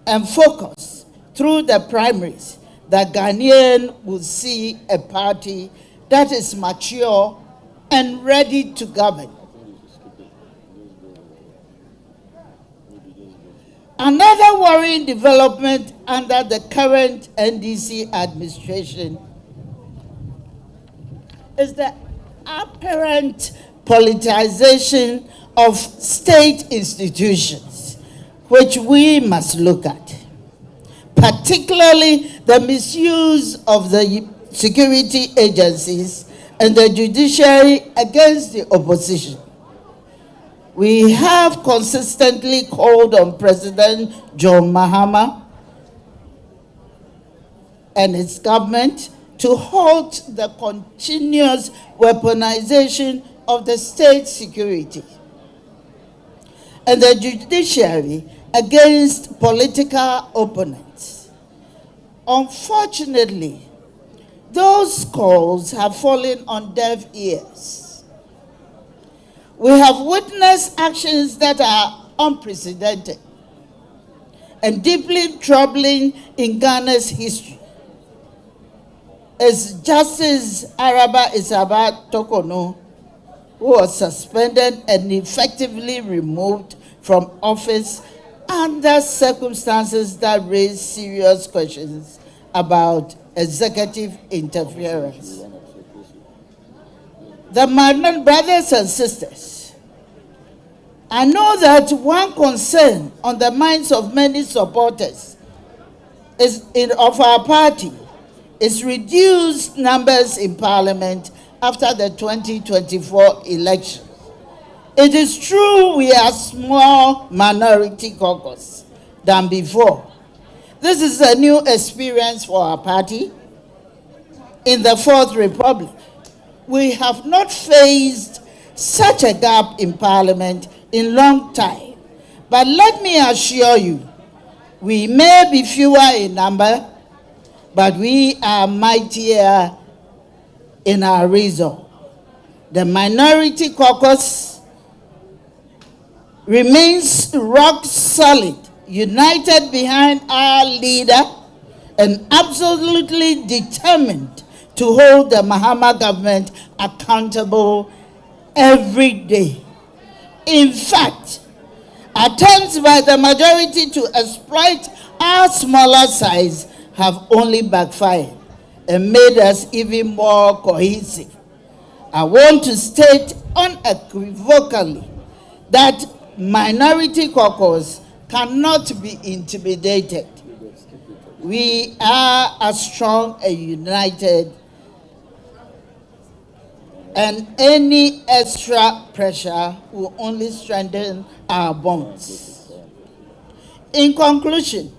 and focused through the primaries, the Ghanaian will see a party that is mature and ready to govern. Another worrying development under the current NDC administration is the apparent politicization of state institutions, which we must look at, particularly the misuse of the security agencies and the judiciary against the opposition. We have consistently called on President John Mahama and his government to halt the continuous weaponization of the state security and the judiciary against political opponents. Unfortunately, those calls have fallen on deaf ears. We have witnessed actions that are unprecedented and deeply troubling in Ghana's history. As Justice Araba Isaba Tokono, who was suspended and effectively removed from office under circumstances that raise serious questions about executive interference. My brothers and sisters, I know that one concern on the minds of many supporters of our party is reduced numbers in Parliament after the 2024 election. It is true we are small minority caucus than before. This is a new experience for our party. In the Fourth Republic, we have not faced such a gap in Parliament in long time. But let me assure you, we may be fewer in number, but we are mightier in our resolve. The minority caucus remains rock solid, united behind our leader, and absolutely determined to hold the Mahama government accountable every day. In fact, attempts by the majority to exploit our smaller size have only backfired and made us even more cohesive. I want to state unequivocally that minority caucus cannot be intimidated. We are as strong and united, and any extra pressure will only strengthen our bonds. In conclusion,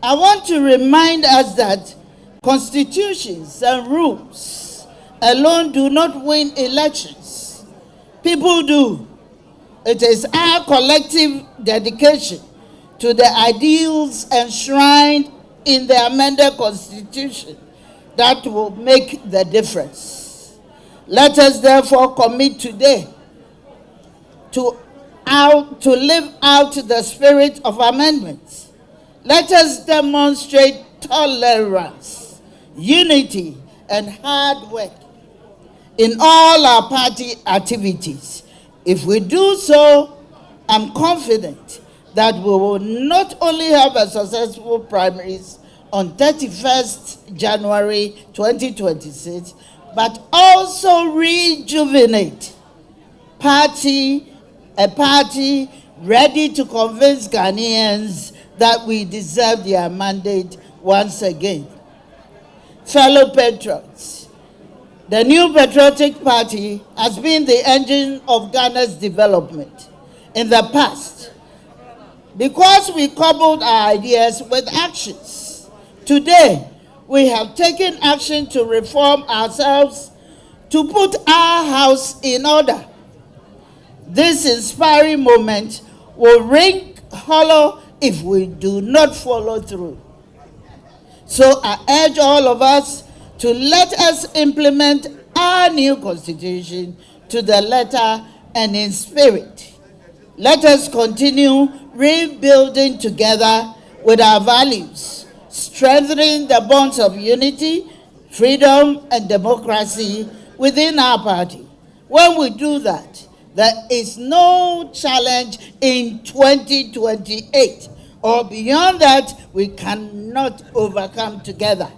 I want to remind us that constitutions and rules alone do not win elections. People do. It is our collective dedication to the ideals enshrined in the amended Constitution that will make the difference. Let us therefore commit today to live out the spirit of amendments. Let us demonstrate tolerance, unity, and hard work in all our party activities. If we do so, I'm confident that we will not only have a successful primaries on 31st January 2026, but also rejuvenate a party ready to convince Ghanaians that we deserve their mandate once again. Fellow patriots, the new Patriotic Party has been the engine of Ghana's development in the past because we coupled our ideas with actions. Today, we have taken action to reform ourselves, to put our house in order. This inspiring moment will ring hollow if we do not follow through. So I urge all of us to let us implement our new constitution to the letter and in spirit. Let us continue rebuilding together with our values, strengthening the bonds of unity, freedom, and democracy within our party. When we do that, there is no challenge in 2028 or beyond that we cannot overcome together.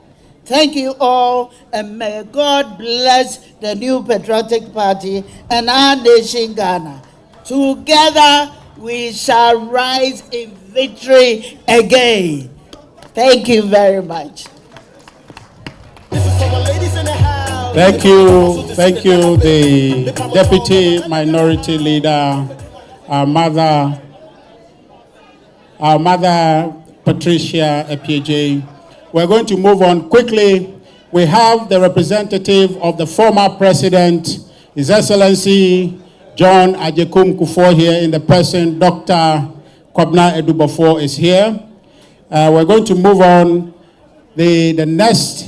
Thank you all, and may God bless the new Patriotic Party and our nation, Ghana. Together, we shall rise in victory again. Thank you very much. Thank you, the Deputy Minority Leader, our mother Patricia Epieje. We're going to move on quickly. We have the representative of the former president, His Excellency John Ajekum Kufuor here in the person. Dr. Kwabena Edubafo is here. We're going to move on. The next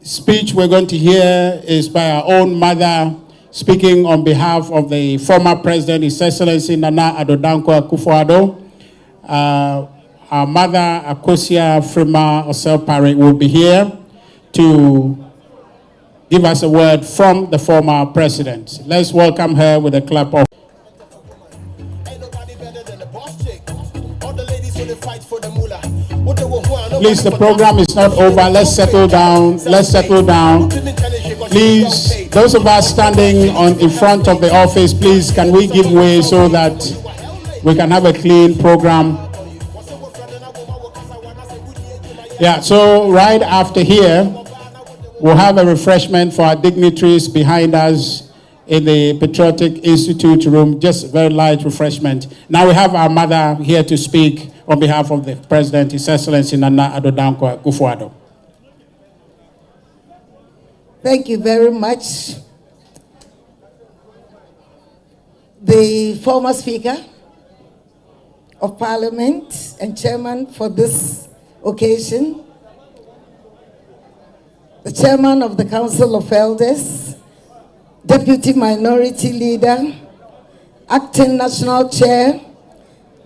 speech we're going to hear is by our own mother, speaking on behalf of the former president, His Excellency Nana Addo Dankwa Akufo-Addo. Our mother, Akosia Frima Osel-Pare, will be here to give us a word from the former president. Let's welcome her with a clap of. Please, the program is not over. Let's settle down. Let's settle down. Please, those of us standing in front of the office, please, can we give way so that we can have a clean program? Yeah, so right after here, we'll have a refreshment for our dignitaries behind us in the Patriotic Institute room, just very light refreshment. Now we have our mother here to speak on behalf of the President, His Excellency Nana Addo Dankwa Akufo-Addo. Thank you very much. The former Speaker of Parliament and Chairman for this occasion, the Chairman of the Council of Elders, Deputy Minority Leader, Acting National Chair,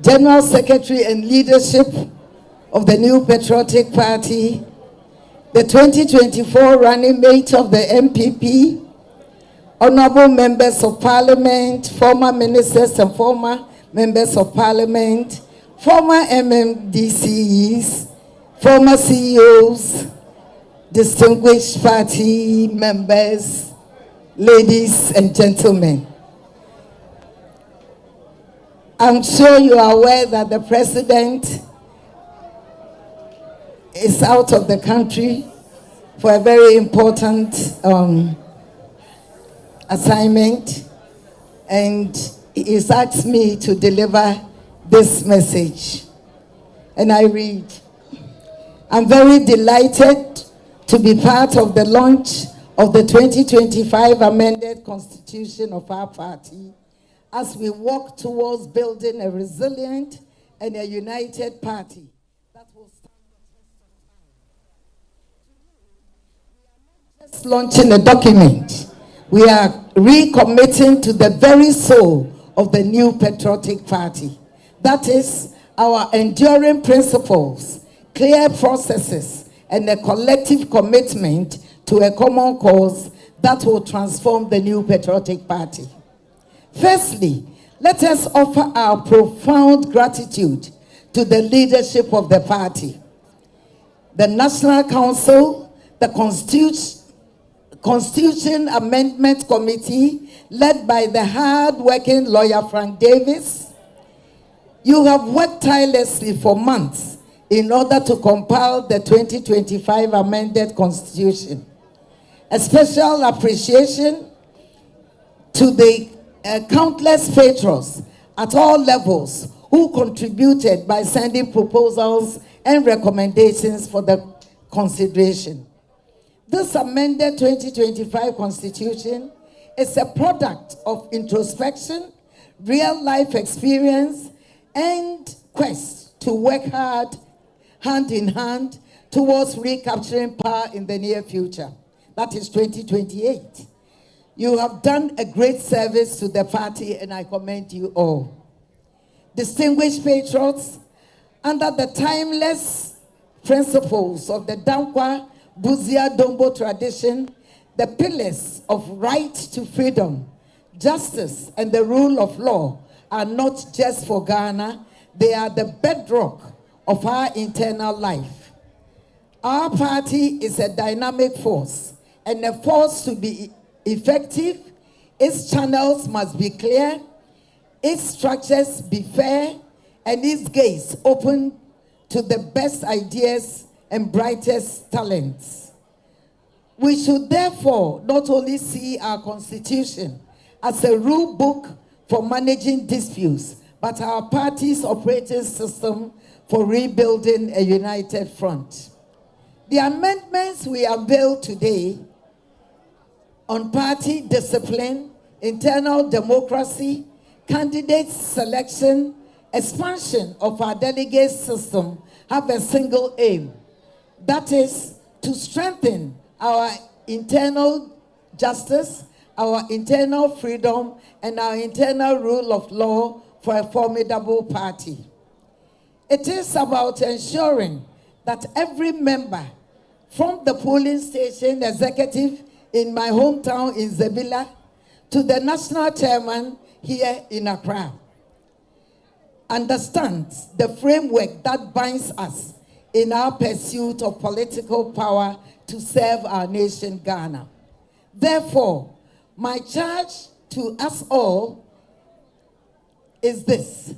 General Secretary and leadership of the new Patriotic Party, the 2024 running mate of the NPP, honorable members of Parliament, former ministers and former members of Parliament, former MMDCs, former CEOs, distinguished party members, ladies and gentlemen. I'm sure you are aware that the president is out of the country for a very important assignment, and he has asked me to deliver this message. And I read, I'm very delighted to be part of the launch of the 2025 amended constitution of our party as we walk towards building a resilient and a united party that will stand the test of time. We are not just launching a document, we are recommitting to the very soul of the new Patriotic Party. That is our enduring principles, clear processes, and a collective commitment to a common cause that will transform the new Patriotic Party. Firstly, let us offer our profound gratitude to the leadership of the party, the National Council, the Constitution Amendment Committee, led by the hard-working lawyer Frank Davis. You have worked tirelessly for months in order to compile the 2025 amended Constitution. A special appreciation to the countless patrons at all levels who contributed by sending proposals and recommendations for the consideration. This amended 2025 Constitution is a product of introspection, real-life experience, and quest to work hard, hand in hand, towards recapturing power in the near future. That is 2028. You have done a great service to the party, and I commend you all. Distinguished patriots, under the timeless principles of the Dankwa Buzia Dombo tradition, the pillars of right to freedom, justice, and the rule of law are not just for Ghana, they are the bedrock of our internal life. Our party is a dynamic force, and a force to be effective, its channels must be clear, its structures be fair, and its gates open to the best ideas and brightest talents. We should therefore not only see our constitution as a rule book for managing disputes, but our party's operating system for rebuilding a united front. The amendments we unveil today on party discipline, internal democracy, candidate selection, expansion of our delegate system have a single aim. That is to strengthen our internal justice, our internal freedom, and our internal rule of law for a formidable party. It is about ensuring that every member, from the polling station executive in my hometown in Zebila to the national chairman here in Accra, understands the framework that binds us in our pursuit of political power to serve our nation, Ghana. Therefore, my charge to us all is this,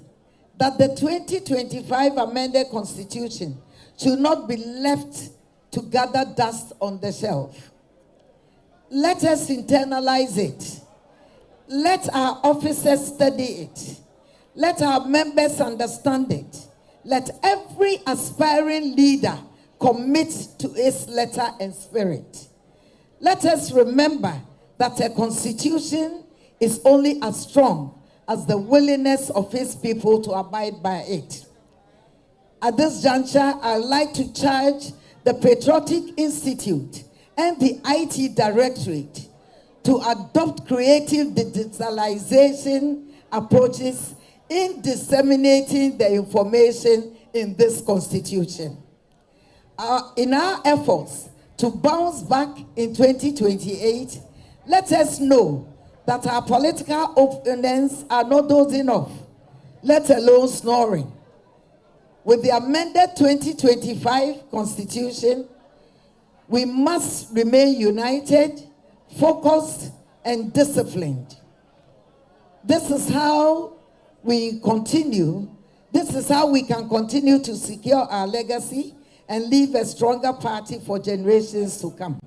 that the 2025 amended constitution should not be left to gather dust on the shelf. Let us internalize it. Let our officers study it. Let our members understand it. Let every aspiring leader commit to its letter and spirit. Let us remember that a constitution is only as strong as the willingness of its people to abide by it. At this juncture, I'd like to charge the Patriotic Institute and the IT Directorate to adopt creative digitalization approaches in disseminating the information in this constitution. In our efforts to bounce back in 2028, let us know that our political opponents are not dozing off, let alone snoring. With the amended 2025 constitution, we must remain united, focused, and disciplined. This is how we continue. This is how we can continue to secure our legacy and leave a stronger party for generations to come.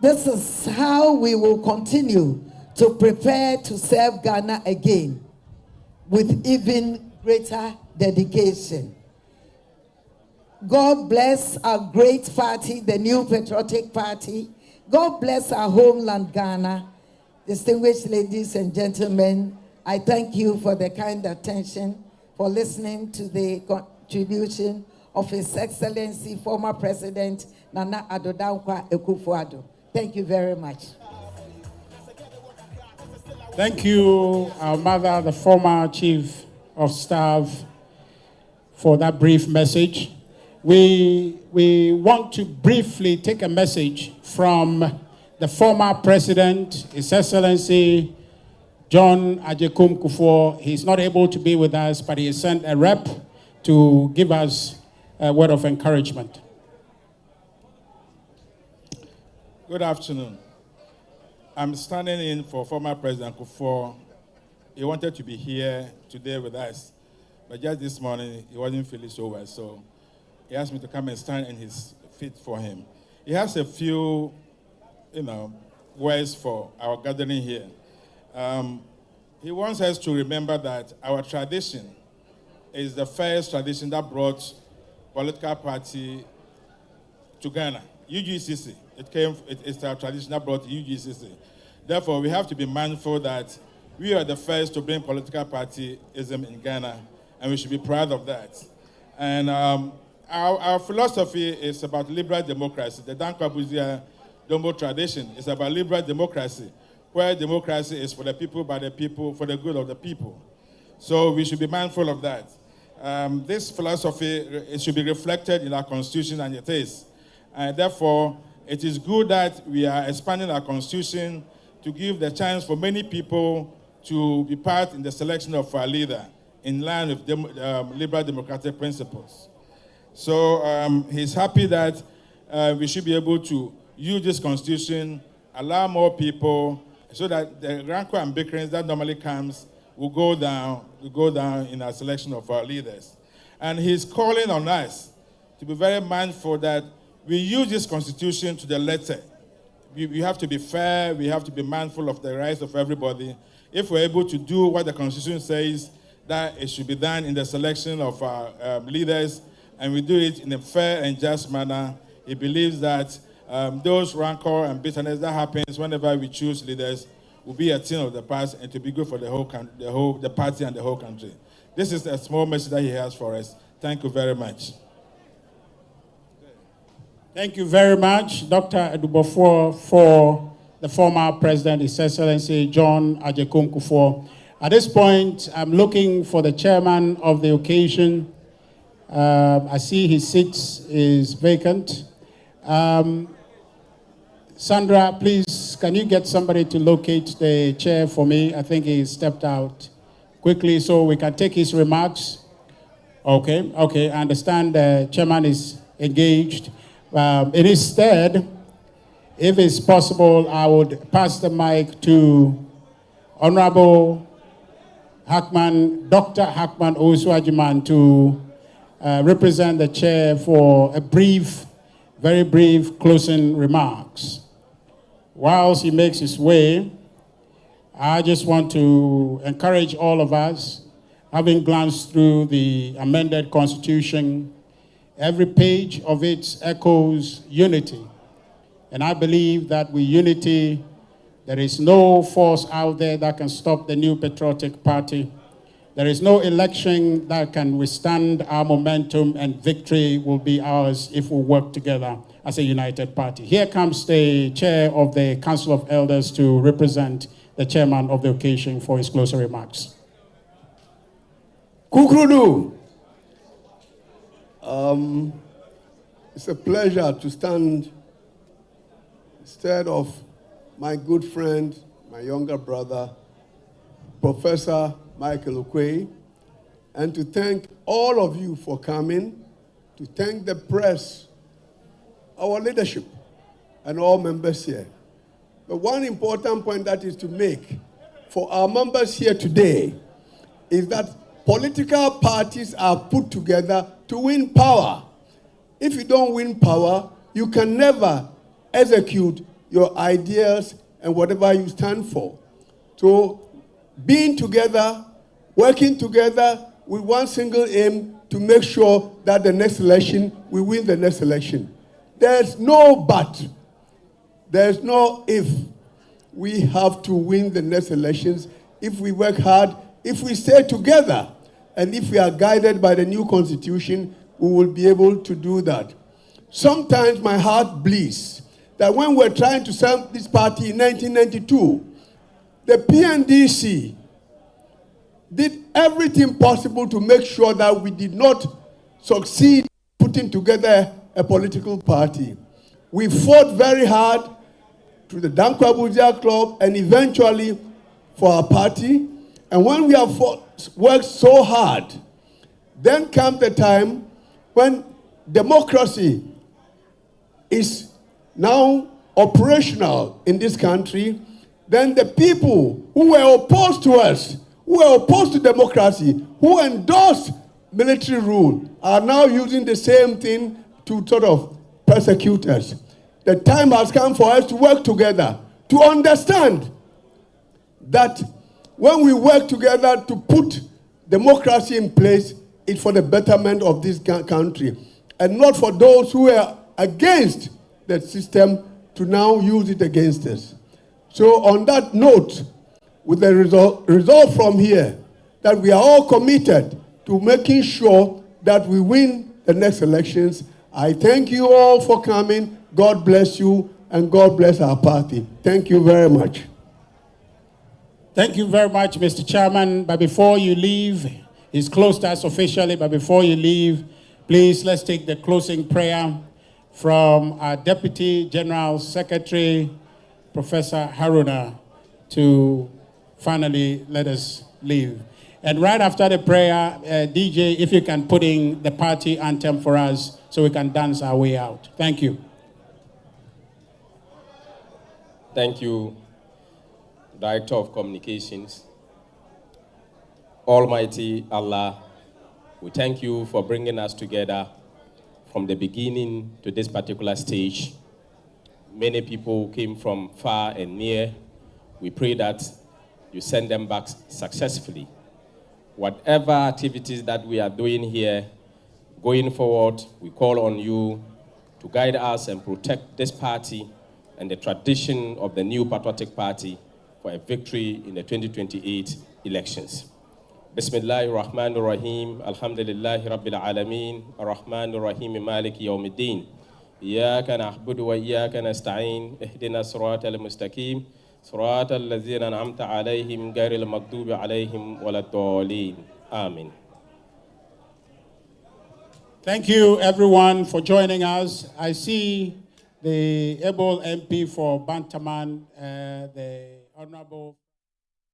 This is how we will continue to prepare to serve Ghana again with even greater dedication. God bless our great party, the new Patriotic Party. God bless our homeland, Ghana. Distinguished ladies and gentlemen, I thank you for the kind attention, for listening to the contribution of His Excellency, former President Nana Addo Dankwa Akufo-Addo. Thank you very much. Thank you, our mother, the former Chief of Staff, for that brief message. We want to briefly take a message from the former President, His Excellency John Agyekum Kufuor. He's not able to be with us, but he has sent a rep to give us a word of encouragement. Good afternoon. I'm standing in for former President Kufuor. He wanted to be here today with us, but just this morning he wasn't feeling so well, so he asked me to come and stand in his feet for him. He has a few, words for our gathering here. He wants us to remember that our tradition is the first tradition that brought political party to Ghana. UGCC, it's our tradition that brought UGCC. Therefore, we have to be mindful that we are the first to bring political partyism in Ghana, and we should be proud of that. And our philosophy is about liberal democracy. The Dankwa Buzia Dombo tradition is about liberal democracy, where democracy is for the people, by the people, for the good of the people. So we should be mindful of that. This philosophy, it should be reflected in our constitution, and it is. And therefore, it is good that we are expanding our constitution to give the chance for many people to be part in the selection of our leader in line with liberal democratic principles. So he's happy that we should be able to use this constitution, allow more people, so that the rancor and bickerings that normally comes will go down in our selection of our leaders. And he's calling on us to be very mindful that we use this constitution to the letter. We have to be fair, we have to be mindful of the rights of everybody. If we're able to do what the constitution says, that it should be done in the selection of our leaders, and we do it in a fair and just manner, he believes that those rancor and bitterness that happens whenever we choose leaders will be a thing of the past and to be good for the party and the whole country. This is a small message that he has for us. Thank you very much. Thank you very much, Dr. Edubofor, for the former President, His Excellency John Agyekum Kufuor. At this point, I'm looking for the chairman of the occasion. I see his seat is vacant. Sandra, please, can you get somebody to locate the chair for me? I think he stepped out quickly so we can take his remarks. Okay, I understand the chairman is engaged. In his stead, if it's possible, I would pass the mic to Honorable Hackman, Dr. Hackman Osuajiman, to represent the chair for a brief, very brief closing remarks. Whilst he makes his way, I just want to encourage all of us, having glanced through the amended Constitution, every page of it echoes unity. And I believe that with unity, there is no force out there that can stop the new Patriotic Party. There is no election that can withstand our momentum, and victory will be ours if we work together as a united party. Here comes the chair of the Council of Elders to represent the chairman of the occasion for his closing remarks. Kukrudu, it's a pleasure to stand instead of my good friend, my younger brother, Professor Michael Okwei, and to thank all of you for coming, to thank the press, our leadership, and all members here. But one important point that is to make for our members here today is that political parties are put together to win power. If you don't win power, you can never execute your ideas and whatever you stand for. So being together, working together with one single aim to make sure that the next election, we win the next election. There's no but, there's no if. We have to win the next elections if we work hard, if we stay together, and if we are guided by the new constitution, we will be able to do that. Sometimes my heart bleeds that when we're trying to sell this party in 1992, the PNDC did everything possible to make sure that we did not succeed putting together a political party. We fought very hard through the Danko Abuja Club and eventually for our party. And when we have worked so hard, then comes the time when democracy is now operational in this country. Then the people who were opposed to us, who were opposed to democracy, who endorsed military rule, are now using the same thing to sort of persecute us. The time has come for us to work together, to understand that when we work together to put democracy in place, it's for the betterment of this country, and not for those who are against the system to now use it against us. So on that note, with the result from here, that we are all committed to making sure that we win the next elections. I thank you all for coming. God bless you, and God bless our party. Thank you very much. Thank you very much, Mr. Chairman. But before you leave, he's closed us officially, but before you leave, please let's take the closing prayer from our Deputy General Secretary, Professor Haruna, to finally let us leave. And right after the prayer, DJ, if you can put in the party anthem for us so we can dance our way out. Thank you. Thank you, Director of Communications. Almighty Allah, we thank you for bringing us together from the beginning to this particular stage. Many people came from far and near. We pray that you send them back successfully. Whatever activities that we are doing here, going forward, we call on you to guide us and protect this party and the tradition of the new Patriotic Party for a victory in the 2028 elections. Bismillahir Rahmanir Rahim, Alhamdulillahi Rabbil Alameen, Ar-Rahmanir Rahim, Maliki Yawmiddin. Iyaka na'budu wa iyaka nasta'in, ihdina siratal mustaqim, siratal ladzina an'amta alayhim, ghayril maghdubi alayhim waladdallin. Amen. Thank you, everyone, for joining us. I see the able MP for Bantaman, the Honorable